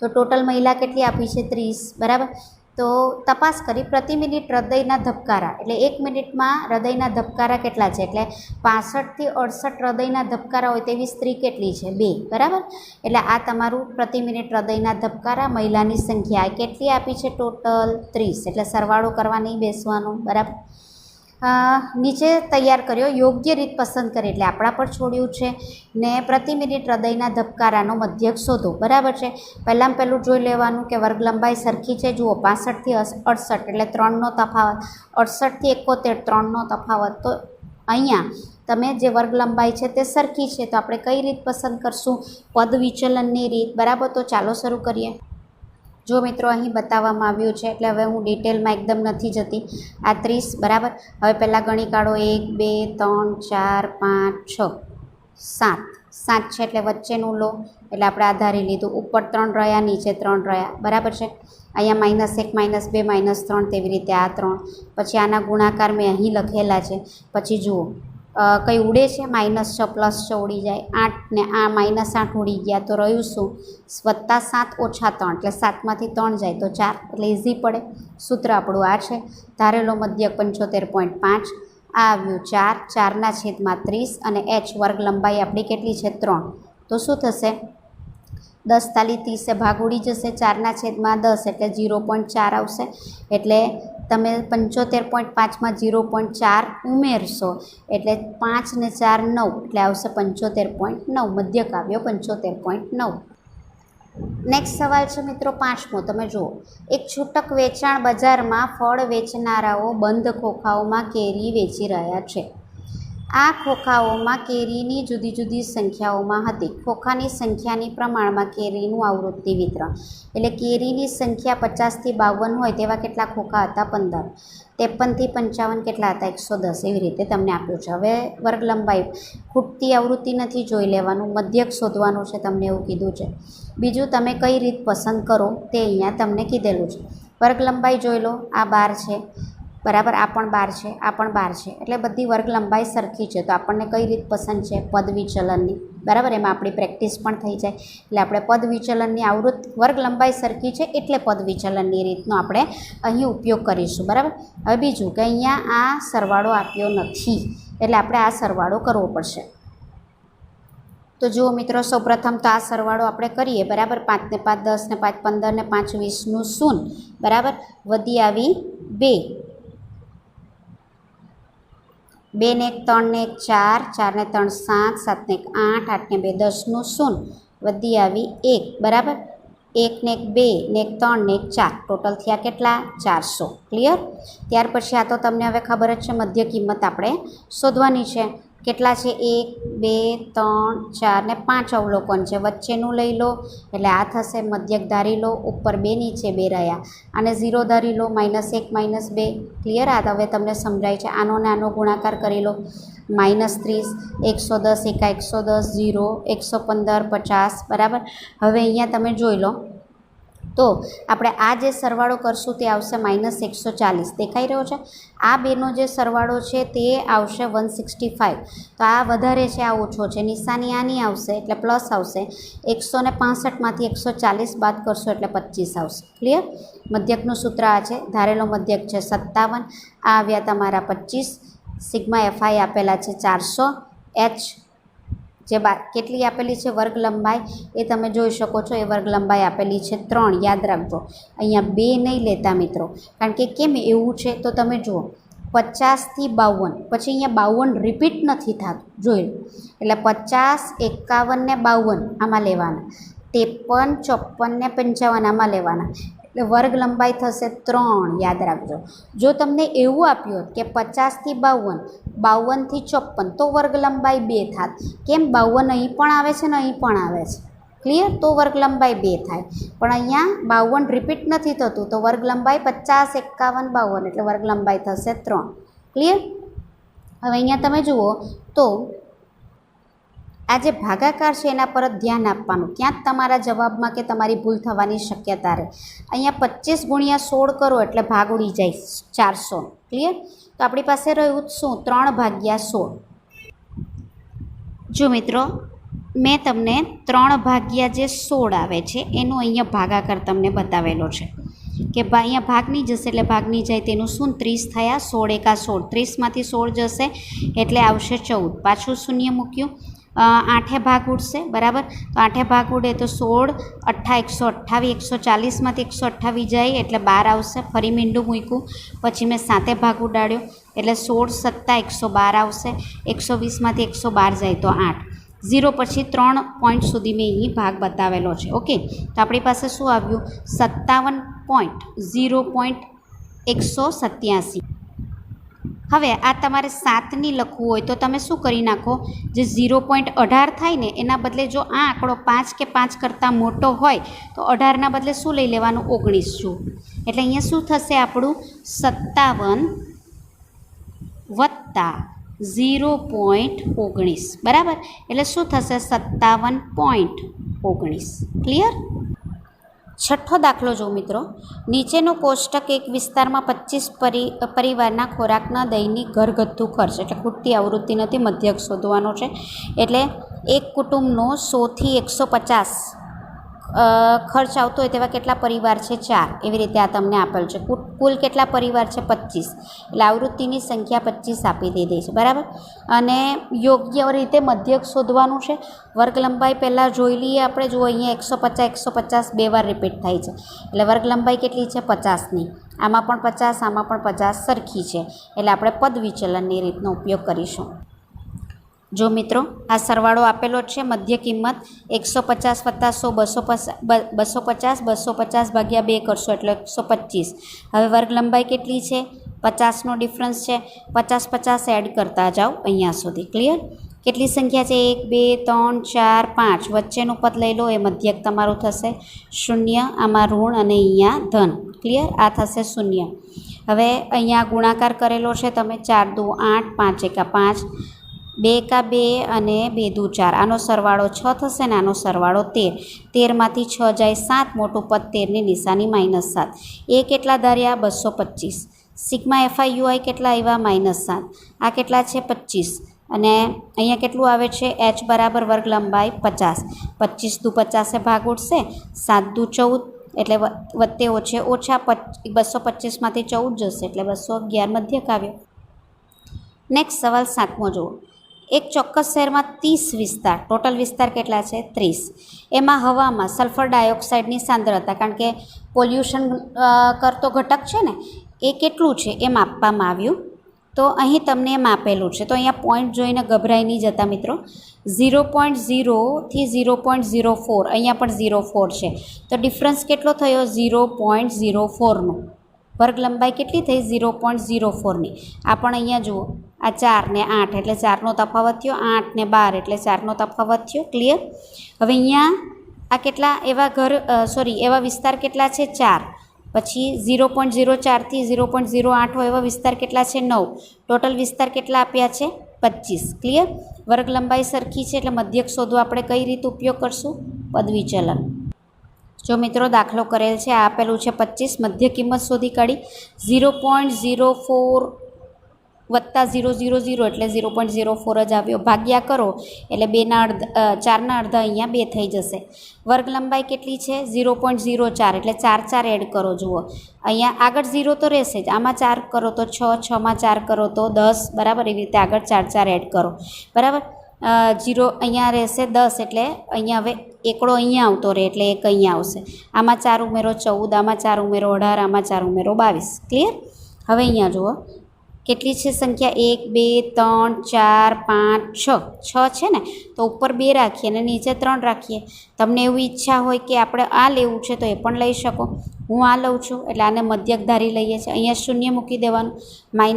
તો ટોટલ મહિલા કેટલી આપી છે? 30. બરાબર. તો તપાસ કરી. પ્રતિ મિનિટ હૃદયના ધબકારા, એટલે 1 મિનિટમાં હૃદયના ધબકારા કેટલા છે? એટલે 65 થી 68 હૃદયના ધબકારા હોય તેવી સ્ત્રી કેટલી છે? 2. બરાબર. એટલે આ તમારું પ્રતિ મિનિટ હૃદયના ધબકારા, મહિલાની સંખ્યા કેટલી આપી છે? ટોટલ 30. એટલે સરવાળો કરવા નહીં બેસવાનો. બરાબર. નીચે તૈયાર કર્યો, યોગ્ય રીત પસંદ કરી એટલે આપણા પર છોડ્યું છે ને પ્રતિ મિનિટ હૃદયના ધબકારાનો મધ્યક શોધો. બરાબર છે. પહેલાં પહેલું જોઈ લેવાનું કે વર્ગ લંબાઈ સરખી છે. જુઓ 65 થી 68 એટલે 3નો તફાવત, 68 થી 71 3નો તફાવત. તો અહીંયા તમે જે વર્ગ લંબાઈ છે તે સરખી છે, તો આપણે કઈ રીત પસંદ કરશું? પદ વિચલનની રીત. બરાબર. તો ચાલો શરૂ કરીએ. જો મિત્રો અહીં બતાવવામાં આવ્યું છે, એટલે હવે હું ડિટેલમાં એકદમ નથી જતી. આ 30. બરાબર. હવે પહેલાં ગણી કાઢો. 1 2 3 4 5 6 7. 7 છે એટલે વચ્ચેનું લો, એટલે આપણે આધારી લીધું. ઉપર 3 રહ્યા, નીચે 3 રહ્યા. બરાબર છે. અહીંયા -1 -2 -3, તેવી રીતે આ 3. પછી આના ગુણાકાર મેં અહીં લખેલા છે. પછી જુઓ કંઈ ઉડે છે? -6 +6 ઉડી જાય. 8 ને આ -8 ઉડી ગયા, તો રહ્યું શું? +7 ઓછા 3, એટલે 7માંથી 3 જાય તો 4, એટલે ઇઝી પડે. સૂત્ર આપણું આ છે. ધારેલો મધ્યક 75.5. આ આવ્યું 4. 4ના છેદમાં 30 અને h વર્ગ લંબાઈ આપણી કેટલી છે? 3. તો શું થશે? 10 તાલી 30 ભાગ ઉડી જશે. 4ના છેદમાં 10 એટલે 0.4 આવશે. એટલે તમે 75.5માં 0.4 ઉમેરશો એટલે 5 ને 4 9, એટલે આવશે 75.9. મધ્યક આવ્યો 75.9. નેક્સ્ટ સવાલ છે મિત્રો 5મો. તમે જુઓ, એક છૂટક વેચાણ બજારમાં ફળ વેચનારાઓ બંધ ખોખાઓમાં કેરી વેચી રહ્યા છે. આ ખોખાઓમાં કેરીની જુદી જુદી સંખ્યાઓમાં હતી. ખોખાની સંખ્યાની પ્રમાણમાં કેરીનું આવૃત્તિ વિતરણ. એટલે કેરીની સંખ્યા 50 થી 52 હોય તેવા કેટલા ખોખા હતા? 15. 53 થી 55 કેટલા હતા? 110. એવી રીતે તમને આપ્યું છે. હવે વર્ગ લંબાઈ ખૂટતી આવૃત્તિ નથી, જોઈ લેવાનું. મધ્યક શોધવાનું છે, તમને એવું કીધું છે. બીજું તમે કઈ રીત પસંદ કરો તે અહીંયા તમને કીધેલું છે. વર્ગ લંબાઈ જોઈ લો. આ 12 છે. બરાબર. આ પણ 12 છે, આ પણ 12 છે. એટલે બધી વર્ગ લંબાઈ સરખી છે. તો આપણને કઈ રીત પસંદ છે? પદ વિચલનની. બરાબર. એમાં આપણી પ્રેક્ટિસ પણ થઈ જાય. એટલે આપણે પદ વિચલનની આવૃત્તિ, વર્ગ લંબાઈ સરખી છે એટલે પદ વિચલનની રીતનો આપણે અહીં ઉપયોગ કરીશું. બરાબર. હવે બીજું કે અહીંયા આ સરવાળો આપ્યો નથી, એટલે આપણે આ સરવાળો કરવો પડશે. તો જુઓ મિત્રો, સૌપ્રથમ તો આ સરવાળો આપણે કરીએ. બરાબર. 5 ને 5 10 ને 5 15 ને 5 20નું 0. બરાબર. વધી આવી 2. 2 ને 1 3 ને 1 4, 4 ને 3 7, 7 ને 1 8, 8 ને 2 10નું 0. વધી આવી 1. બરાબર. 1 ને 1 2 ને 1 3 ને 1 4, ટોટલ થયા કેટલા? 400. ક્લિયર? ત્યાર પછી આ તો તમને હવે ખબર જ છે, મધ્ય કિંમત આપણે શોધવાની છે. કેટલા છે? 1 2 3 4 ને 5 અવલોકન છે. વચ્ચેનું લઈ લો એટલે આ થશે. મધ્યક ધારી લો. ઉપર 2, નીચે 2 રહ્યા. અને 0 ધારી લો. -1 -2. ક્લિયર? આ હવે તમને સમજાય છે. આનો ને આનો ગુણાકાર કરી લો. -30 110 1 110 0 115 50. બરાબર. હવે અહીંયા તમે જોઈ લો તો આપણે આ જે સરવાળો કરશું તે આવશે -140. દેખાઈ રહ્યો છે? આ બેનો જે સરવાળો છે તે આવશે 165. તો આ વધારે છે, આ ઓછો છે. નિશાની આની આવશે એટલે પ્લસ આવશે. 165માંથી 140 બાદ કરશો એટલે 25 આવશે. ક્લિયર? મધ્યકનું સૂત્ર આ છે. ધારેલો મધ્યક છે 57. આ આવ્યા તમારા 25. સિગ્મા એફઆઈ આપેલા છે 400. એચ જે કેટલી આપેલી છે વર્ગ લંબાઈ એ તમે જોઈ શકો છો. એ વર્ગ લંબાઈ આપેલી છે 3. યાદ રાખજો, અહીંયા 2 નહીં લેતા મિત્રો, કારણ કે કેમ એવું છે તો તમે જુઓ 50 થી 52, પછી અહીંયા 52 રિપીટ નથી થતું, જોઈ લો. એટલે 50, 51 ને 52 આમાં લેવાના, 53, 54 ને 55 આમાં લેવાના. એટલે વર્ગ લંબાઈ થશે 3. યાદ રાખજો. જો તમને એવું આપ્યું હોત કે 50 થી 52, 52 થી 54 તો વર્ગ લંબાઈ 2 થાત. કેમ? 52 અહીં પણ આવે છે ને અહીં પણ આવે છે. ક્લિયર? તો વર્ગ લંબાઈ 2 થાય. પણ અહીંયા 52 રિપીટ નથી થતું, તો વર્ગ લંબાઈ 50, 51, 52 એટલે વર્ગ લંબાઈ થશે 3. ક્લિયર? હવે અહીંયા તમે જુઓ તો આ જે ભાગાકાર છે એના પર જ ધ્યાન આપવાનું. ક્યાંક તમારા જવાબમાં કે તમારી ભૂલ થવાની શક્યતા રહે. અહીંયા 25 ગુણ્યા 16 કરો એટલે ભાગ ઉડી જાય 400. ક્લિયર? તો આપણી પાસે રહ્યું શું? 3/16. જો મિત્રો, મેં તમને 3/16 આવે છે એનો અહીંયા ભાગાકાર તમને બતાવેલો છે કે અહીંયા ભાગ નહીં જશે એટલે ભાગ નહીં જાય તેનું શું? 30 થયા. 16 એકા 16, 30માંથી 16 જશે એટલે આવશે 14. પાછું શૂન્ય મૂક્યું. 8 ભાગ ઉડશે, બરાબર? તો 8 ભાગ ઉડે તો 16, 8, 128, 140માંથી 128 જાય એટલે 12 આવશે. ફરી મીંડું મૂક્યું, પછી મેં 7 ભાગ ઉડાડ્યો એટલે 16, 7, 112 આવશે. 120માંથી 112 જાય તો 8. 0 પછી 3 પોઈન્ટ સુધી મેં અહીં ભાગ બતાવેલો છે. ઓકે, તો આપણી પાસે શું આવ્યું? 57.0.187. હવે આ તમારે 7ની લખવું હોય તો તમે શું કરી નાખો? જે 0.18 થાય ને એના બદલે જો આ આંકડો 5 કે 5 કરતાં મોટો હોય તો 18ના બદલે શું લઈ લેવાનું? 19 છું. એટલે અહીંયા શું થશે આપણું? 57 વત્તા 0.19, બરાબર? એટલે શું થશે? 57.19. ક્લિયર? છઠ્ઠો દાખલો જો મિત્રો, નીચેનું કોષ્ટક એક વિસ્તારમાં 25 પરિવારના ખોરાકના દૈનિક ઘરગથ્થુ ખર્ચ, એટલે ખૂટતી આવૃત્તિ નથી, મધ્યક શોધવાનો છે. એટલે એક કુટુંબનો 100 થી 150 ખર્ચ આવતો હોય તેવા કેટલા પરિવાર છે? 4. એવી રીતે આ તમને આપેલ છે. કુલ કેટલા પરિવાર છે? 25. એટલે આવૃત્તિની સંખ્યા 25 આપી દીધી છે, બરાબર? અને યોગ્ય રીતે મધ્યક શોધવાનું છે. વર્ગ લંબાઈ પહેલાં જોઈ લઈએ આપણે. જુઓ અહીંયા 150, 150 2 વાર રિપીટ થાય છે. એટલે વર્ગ લંબાઈ કેટલી છે? 50ની. આમાં પણ 50, આમાં પણ 50 સરખી છે. એટલે આપણે પદ વિચલનની રીતનો ઉપયોગ કરીશું. જો મિત્રો, આ સરવાળો આપેલો છે. મધ્ય કિંમત 150 વત્તા 100, 250, 250 ભાગ્યા 2 કરશો એટલે 125. હવે વર્ગ લંબાઈ કેટલી છે? 50નો ડિફરન્સ છે. 50, 50 એડ કરતા જાઓ અહીંયા સુધી. ક્લિયર? કેટલી સંખ્યા છે? 1, 2, 3, 4, 5. વચ્ચેનું પદ લઈ લો, એ મધ્યક તમારું થશે 0. આમાં ઋણ અને અહીંયા ધન. ક્લિયર? આ થશે 0. હવે અહીંયા ગુણાકાર કરેલો છે તમે. 4 દુ 8, 5 એકા 5, 2 એકા 2 અને 2 દુ 4. આનો સરવાળો 6 થશે ને આનો સરવાળો 13. 13માંથી 6 જાય 7, મોટું પદ 13ની નિશાની -7. એ કેટલા ધાર્યા? 225. સિગ્મા એફઆઈ યુઆઈ કેટલા આવ્યા? -7. આ કેટલા છે? 25. અને અહીંયા કેટલું આવે છે? એચ બરાબર વર્ગ લંબાઈ 50. 25 દુ 50 ભાગ ઉડશે. 7 દુ 14 એટલે વત્તે ઓછે ઓછા 225માંથી 14 જશે એટલે 211 મધ્યક આવ્યો. નેક્સ્ટ સવાલ 7મો જુઓ. એક ચોક્કસ શહેરમાં 30 વિસ્તાર, ટોટલ વિસ્તાર કેટલા છે? 30. એમાં હવામાં સલ્ફર ડાયોક્સાઇડની સાંદ્રતા, કારણ કે પોલ્યુશન કરતો ઘટક છે ને, એ કેટલું છે એ માપવામાં આવ્યું. તો અહીં તમને એમ આપેલું છે. તો અહીંયા પોઈન્ટ જોઈને ગભરાઈ નહીં જતા મિત્રો. 0.0 થી 0.04, અહીંયા પણ 0.4 છે. તો ડિફરન્સ કેટલો થયો? 0.04નો. વર્ગ લંબાઈ કેટલી થઈ? 0.04ની. આ પણ અહીંયા જુઓ, આ 4 ને 8 એટલે 4નો તફાવત થયો. 8 ને 12 એટલે 4નો તફાવત થયો. ક્લિયર? હવે અહીંયા આ કેટલા એવા એવા વિસ્તાર કેટલા છે? 4. પછી 0.04 થી 0.08 હોય એવા વિસ્તાર કેટલા છે? 9. ટોટલ વિસ્તાર કેટલા આપ્યા છે? 25. ક્લિયર? વર્ગ લંબાઈ સરખી છે એટલે મધ્યક શોધવા આપણે કઈ રીતે ઉપયોગ કરશું? પદ વિચલન. જો મિત્રો દાખલો કરેલ છે, આ આપેલું છે 25, મધ્ય કિંમત શોધી કાઢી. 0.04 વત્તા 0.00 એટલે 0.04 જ આવ્યો. ભાગ્યા કરો એટલે 4ના અડધા અહીંયા 2 થઈ જશે. વર્ગ લંબાઈ કેટલી છે? 0.04 એટલે 4 એડ કરો. જુઓ અહીંયા આગળ 0 તો રહેશે જ, આમાં 4 કરો તો 6, 6માં 4 કરો તો 10, બરાબર. એવી રીતે આગળ 4 એડ કરો, બરાબર. 0 અહીંયા રહેશે 10 એટલે અહીંયા હવે એકડો અહીંયા આવતો રહે એટલે 1 અહીંયા આવશે. આમાં 4 ઉમેરો 14, આમાં 4 ઉમેરો 18, આમાં 4 ઉમેરો 22. ક્લિયર? હવે અહીંયા જુઓ કેટલી છે સંખ્યા? 1, 2, 3, 4, 5, 6. 6 છે ને, તો ઉપર 2 રાખીએ અને નીચે 3 રાખીએ. તમને એવી ઈચ્છા હોય કે આપણે આ લેવું છે તો એ પણ લઈ શકો. હું આ લઉં છું એટલે આને મધ્યક ધારી લઈએ છીએ. અહીંયા શૂન્ય મૂકી દેવાનું. -1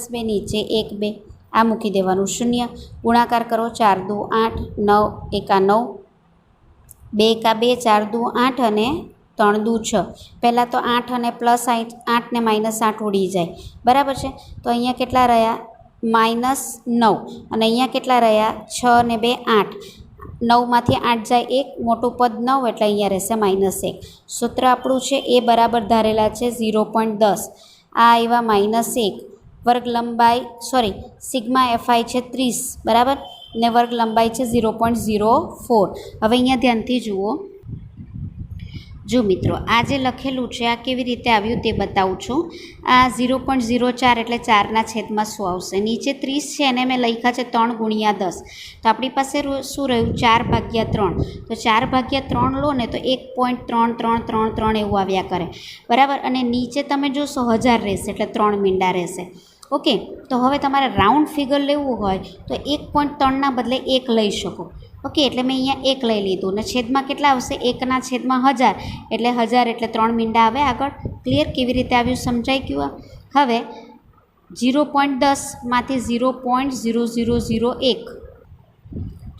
-2, નીચે 1 2 આ મૂકી દેવાનું. શૂન્ય ગુણાકાર કરો. 4 દુ 8, 9 એકા 9, 2 એકા 2, 4 દુ 8 અને 3 દુ 6. પહેલાં તો 8 અને +8 ને -8 ઉડી જાય, બરાબર છે. તો અહીંયા કેટલા રહ્યા? -9. અને અહીંયા કેટલા રહ્યા? 6 ને 2 8. 9માંથી 8 જાય 1, મોટું પદ 9 એટલે અહીંયા રહેશે -1. સૂત્ર આપણું છે એ બરાબર ધારેલા છે 0.10. આ આવ્યા -1. વર્ગ લંબાઈ સિગ્મા fi છે 30, બરાબર, ને વર્ગ લંબાઈ છે 0.04. હવે અહીંયા ધ્યાનથી જુઓ. જો મિત્રો આ જે લખેલું છે આ કેવી રીતે આવ્યું તે બતાવું છું. આ 0.04 એટલે 4ના છેદમાં શું આવશે? નીચે 30 છે અને મેં લખ્યા છે 3 × 10. તો આપણી પાસે શું રહ્યું? 4/3. તો 4/3 લો ને તો 1.3333 એવું આવ્યા કરે, બરાબર. અને નીચે તમે જોશો 1000 રહેશે એટલે 3 મીંડા રહેશે. ઓકે, તો હવે તમારે રાઉન્ડ ફિગર લેવું હોય તો 1.3ના બદલે 1 લઈ શકો. ઓકે, એટલે મેં અહીંયા 1 લઈ લીધું ને છેદમાં કેટલા આવશે? 1/1000 એટલે 1000 એટલે 3 મીંડા આવે આગળ. ક્લિયર? કેવી રીતે આવ્યું સમજાઈ ગયું? હવે 0.10માંથી 0.0001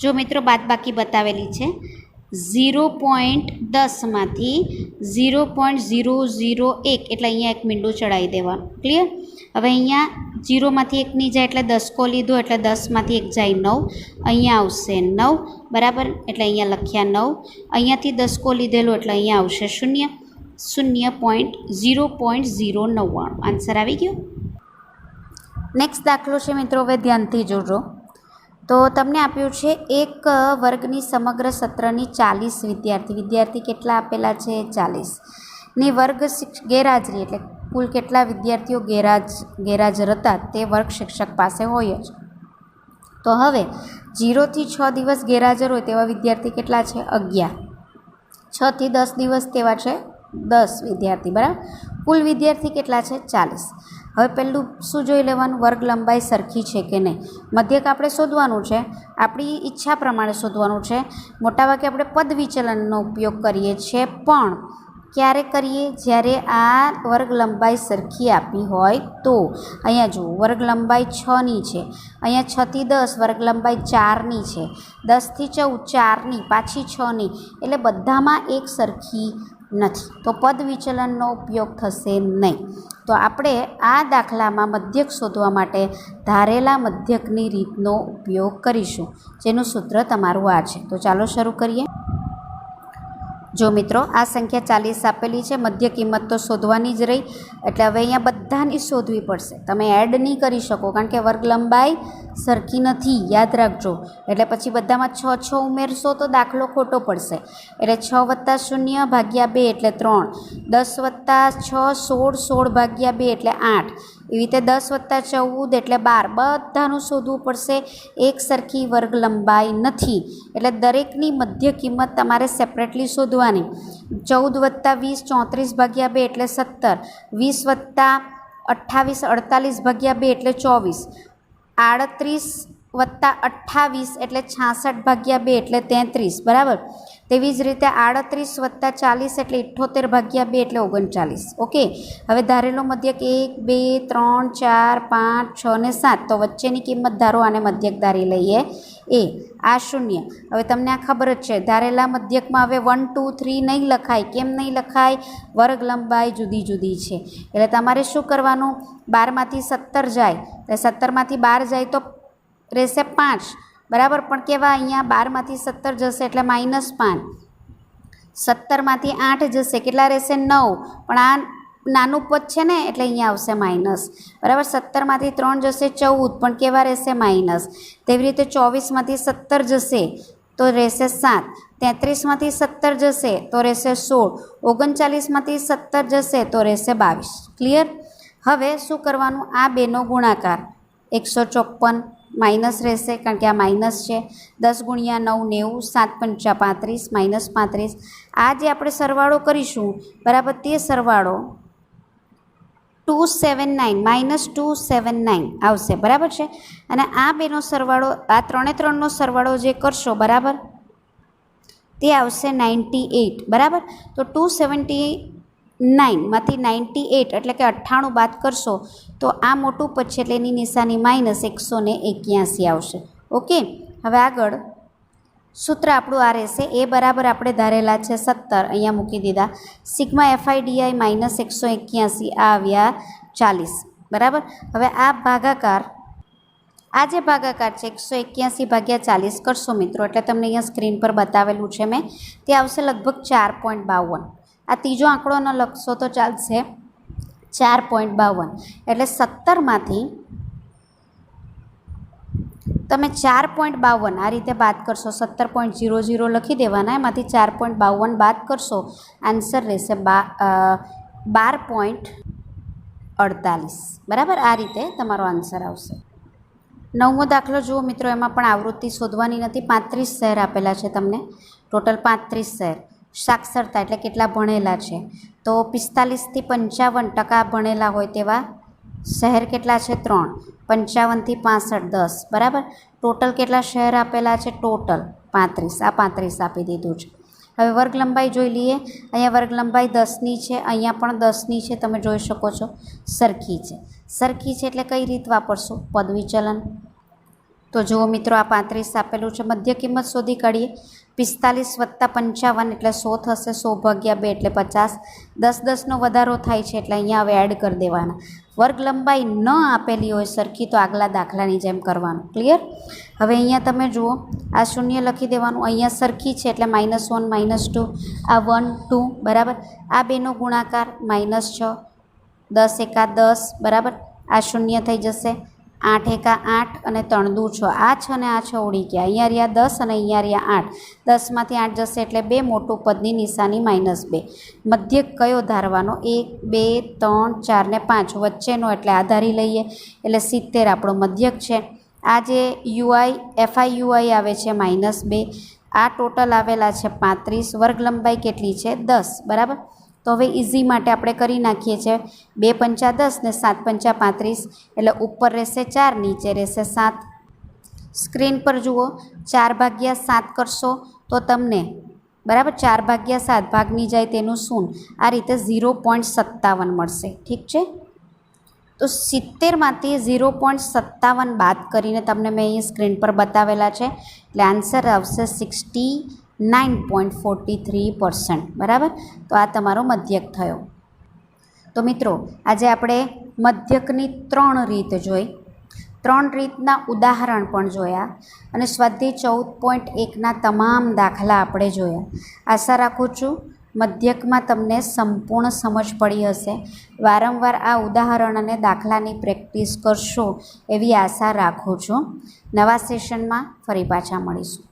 જો મિત્રો બાદબાકી બતાવેલી છે. 0.10માંથી 0.001 એટલે અહીંયા 1 મીંડું ચડાવી દેવાનું. ક્લિયર? હવે અહીંયા 0માંથી 1 નહીં જાય એટલે 10 લીધો એટલે 10માંથી 1 જાય 9, અહીંયા આવશે 9, બરાબર. એટલે અહીંયા લખ્યા 9. અહીંયાથી 10 લીધેલો એટલે અહીંયા આવશે 0. 0.99 આન્સર આવી ગયો. નેક્સ્ટ દાખલો છે મિત્રો, હવે ધ્યાનથી જોજો. તો તમને આપ્યું છે એક વર્ગની સમગ્ર સત્રની 40 વિદ્યાર્થી કેટલા આપેલા છે? 40 ની વર્ગ ગેરહાજરી એટલે કુલ કેટલા વિદ્યાર્થીઓ ગેરહાજર હતા તે વર્ગ શિક્ષક પાસે હોય જ. તો હવે 0 થી 6 દિવસ ગેરહાજર હોય તેવા વિદ્યાર્થી કેટલા છે? 11. 6 થી 10 દિવસ તેવા છે 10 વિદ્યાર્થી, બરાબર. કુલ વિદ્યાર્થી કેટલા છે? 40. હવે પહેલું શું જોઈ લેવાનું? વર્ગ લંબાઈ સરખી છે કે નહીં. મધ્યક આપણે શોધવાનું છે, આપણી ઈચ્છા પ્રમાણે શોધવાનું છે. મોટાભાગે આપણે પદ વિચલનનો ઉપયોગ કરીએ છીએ, પણ ક્યારે કરીએ? જ્યારે આ વર્ગ લંબાઈ સરખી આપી હોય તો. અહીંયા જુઓ વર્ગ લંબાઈ 6ની છે, અહીંયા 6 થી 10 વર્ગ લંબાઈ 4ની છે, 10 થી 14 4ની, પાછી 6ની, એટલે બધામાં એક સરખી નથી, તો પદ વિચલનનો ઉપયોગ થશે નહીં. તો આપણે આ દાખલામાં મધ્યક શોધવા માટે ધારેલા મધ્યકની રીતનો ઉપયોગ કરીશું, જેનું સૂત્ર તમારું આ છે. તો ચાલો શરૂ કરીએ. જો મિત્રો આ સંખ્યા 40 આપેલી છે, મધ્ય કિંમત તો શોધવાની જ રહી, એટલે હવે અહીંયા બધાની શોધવી પડશે. તમે એડ નહીં કરી શકો કારણ કે વર્ગ લંબાઈ સરખી નથી, યાદ રાખજો. એટલે પછી બધામાં 6 ઉમેરશો તો દાખલો ખોટો પડશે. એટલે 6 + 0 ભાગ્યા 2 એટલે 3, 10 + 6 16 ભાગ્યા 2 એટલે 8, એવી રીતે 10 + 14 એટલે 12. બધાનું શોધવું પડશે, એક સરખી વર્ગ લંબાઈ નથી, એટલે દરેકની મધ્ય કિંમત તમારે સેપરેટલી શોધવાની. 14 + 20 34 ભાગ્યા 2 એટલે 17, 20 + 28 48 ભાગ્યા 2 એટલે 24, 38 + 28 એટલે 66 ભાગ્યા 2 એટલે 33, બરાબર. તેવી જ રીતે 38 + 40 એટલે 78 ભાગ્યા 2 એટલે 39. ઓકે, હવે ધારેલો મધ્યક 1 2 3 4 5 6 ને 7, તો વચ્ચેની કિંમત ધારો, આને મધ્યક ધારી લઈએ એ. આ 0. હવે તમને આ ખબર જ છે, ધારેલા મધ્યકમાં હવે 1 2 3 નહીં લખાય. કેમ નહીં લખાય? વર્ગ લંબાઈ જુદી જુદી છે. એટલે તમારે શું કરવાનું? 12માંથી 17 જાય, એટલે 17માંથી 12 જાય તો રહેશે 5, બરાબર. પણ કેવા? અહીંયા 12માંથી 17 જશે એટલે -5. 17માંથી 8 જશે, કેટલા રહેશે? 9. પણ આ નાનું પદ છે ને એટલે અહીંયા આવશે માઇનસ, બરાબર. 17માંથી 3 જશે 14, પણ કેવા રહેશે? માઇનસ. તેવી રીતે 24માંથી 17 જશે તો રહેશે 7, 33માંથી 17 જશે તો રહેશે 16, 39માંથી 17 જશે તો રહેશે 22. ક્લિયર? હવે શું કરવાનું? આ બેનો ગુણાકાર 154 માઇનસ રહેશે કારણ કે આ માઇનસ છે. 10 ગુણ્યા 9 90, 7 પંચા 35 માઇનસ 35. આ જે આપણે સરવાળો કરીશું, બરાબર, તે સરવાળો 279 માઇનસ 279 આવશે, બરાબર છે. અને આ બેનો સરવાળો, આ 3 નો સરવાળો જે કરશો, બરાબર, તે આવશે 98, બરાબર. તો 279માંથી 98 એટલે કે 98 બાદ કરશો તો આ મોટું પદ છે એટલે એની નિશાની માઇનસ 181 આવશે. ઓકે. હવે આગળ સૂત્ર આપણું આ રહેશે. એ બરાબર આપણે ધારેલા છે 17, અહીંયા મૂકી દીધા. સિગ્મા એફઆઈડીઆઈ માઇનસ 181 આ આવ્યા 40, બરાબર. હવે આ ભાગાકાર, આ જે ભાગાકાર છે 181 ભાગ્યા 40 કરશો મિત્રો, એટલે તમને અહીંયા સ્ક્રીન પર બતાવેલું છે મેં, તે આવશે લગભગ 4.52. આ ત્રીજો આંકડો ન લખશો તો ચાલશે, 4.52. એટલે 17માંથી તમે 4.52 આ રીતે બાદ કરશો, 17.00 લખી દેવાના, એમાંથી 4.52 બાદ કરશો, આન્સર રહેશે 12.48, બરાબર. આ રીતે તમારો આન્સર આવશે. 9મો દાખલો જુઓ મિત્રો. એમાં પણ આવૃત્તિ શોધવાની નથી. 35 શહેર આપેલા છે તમને, ટોટલ 35 શહેર. સાક્ષરતા એટલે કેટલા ભણેલા છે, તો 45થી 55% ભણેલા હોય તેવા શહેર કેટલા છે? 3. 55થી 65 10, બરાબર. ટોટલ કેટલા શહેર આપેલા છે? ટોટલ 35. આ 35 આપી દીધું છે. હવે વર્ગ લંબાઈ જોઈ લઈએ. અહીંયા વર્ગ લંબાઈ 10ની છે, અહીંયા પણ 10ની છે, તમે જોઈ શકો છો. સરખી છે. સરખી છે એટલે કઈ રીત વાપરશું? પદ વિચલન. તો જુઓ મિત્રો, આ 35 આપેલું છે. મધ્ય કિંમત શોધી કાઢીએ. 45 વત્તા 55 એટલે 100 થશે. 100 ભાગ્યા 2 એટલે 50. 10 નો વધારો થાય છે એટલે અહીંયા હવે એડ કરી દેવાના. વર્ગ લંબાઈ ન આપેલી હોય સરખી તો આગલા દાખલાની જેમ કરવાનું. ક્લિયર? હવે અહીંયા તમે જુઓ, આ શૂન્ય લખી દેવાનું. અહીંયા સરખી છે એટલે -1 -2, આ 1 2, બરાબર. આ બેનો ગુણાકાર -6, 10 એકા 10, બરાબર. આ શૂન્ય થઈ જશે. 8 એકા 8 અને 3 દુ 6. આ 6 ને આ 6 ઉડી ગયા. અહીંયા રહ્યા 10 અને અહીંયા રહ્યા 8. 10માંથી 8 જશે એટલે 2, મોટું પદની નિશાની -2. મધ્યક કયો ધારવાનો? 1 2 3 4 ને 5 વચ્ચેનો એટલે આધારી લઈએ એટલે 70 આપણો મધ્યક છે. આ જે યુઆઈ એફઆઈયુઆઈ આવે છે -2. આ ટોટલ આવેલા છે 35. વર્ગ લંબાઈ કેટલી છે? 10, બરાબર. તો હવે ઇઝી માટે આપણે કરી નાખીએ છીએ. 2 પંચા 10 ને 7 પંચા 35 એટલે ઉપર રહેશે 4, નીચે રહેશે 7. સ્ક્રીન પર જુઓ, 4/7 કરશો તો તમને, બરાબર, 4/7 ભાગની જાય તેનું શૂન્ય, આ રીતે 0.57 મળશે. ઠીક છે? તો 70માંથી 0.57 બાદ કરીને તમને મેં અહીં સ્ક્રીન પર બતાવેલા છે એટલે આન્સર આવશે 69.43%, બરાબર. તો આ તમારો મધ્યક થયો. તો મિત્રો, આજે આપણે મધ્યકની 3 રીત જોઈ, 3 રીતના ઉદાહરણ પણ જોયા અને સ્વાધ્યાય 14.1ના તમામ દાખલા આપણે જોયા. આશા રાખું છું મધ્યકમાં તમને સંપૂર્ણ સમજ પડી હશે. વારંવાર આ ઉદાહરણ અને દાખલાની પ્રેક્ટિસ કરશો એવી આશા રાખું છું. નવા સેશનમાં ફરી પાછા મળીશું.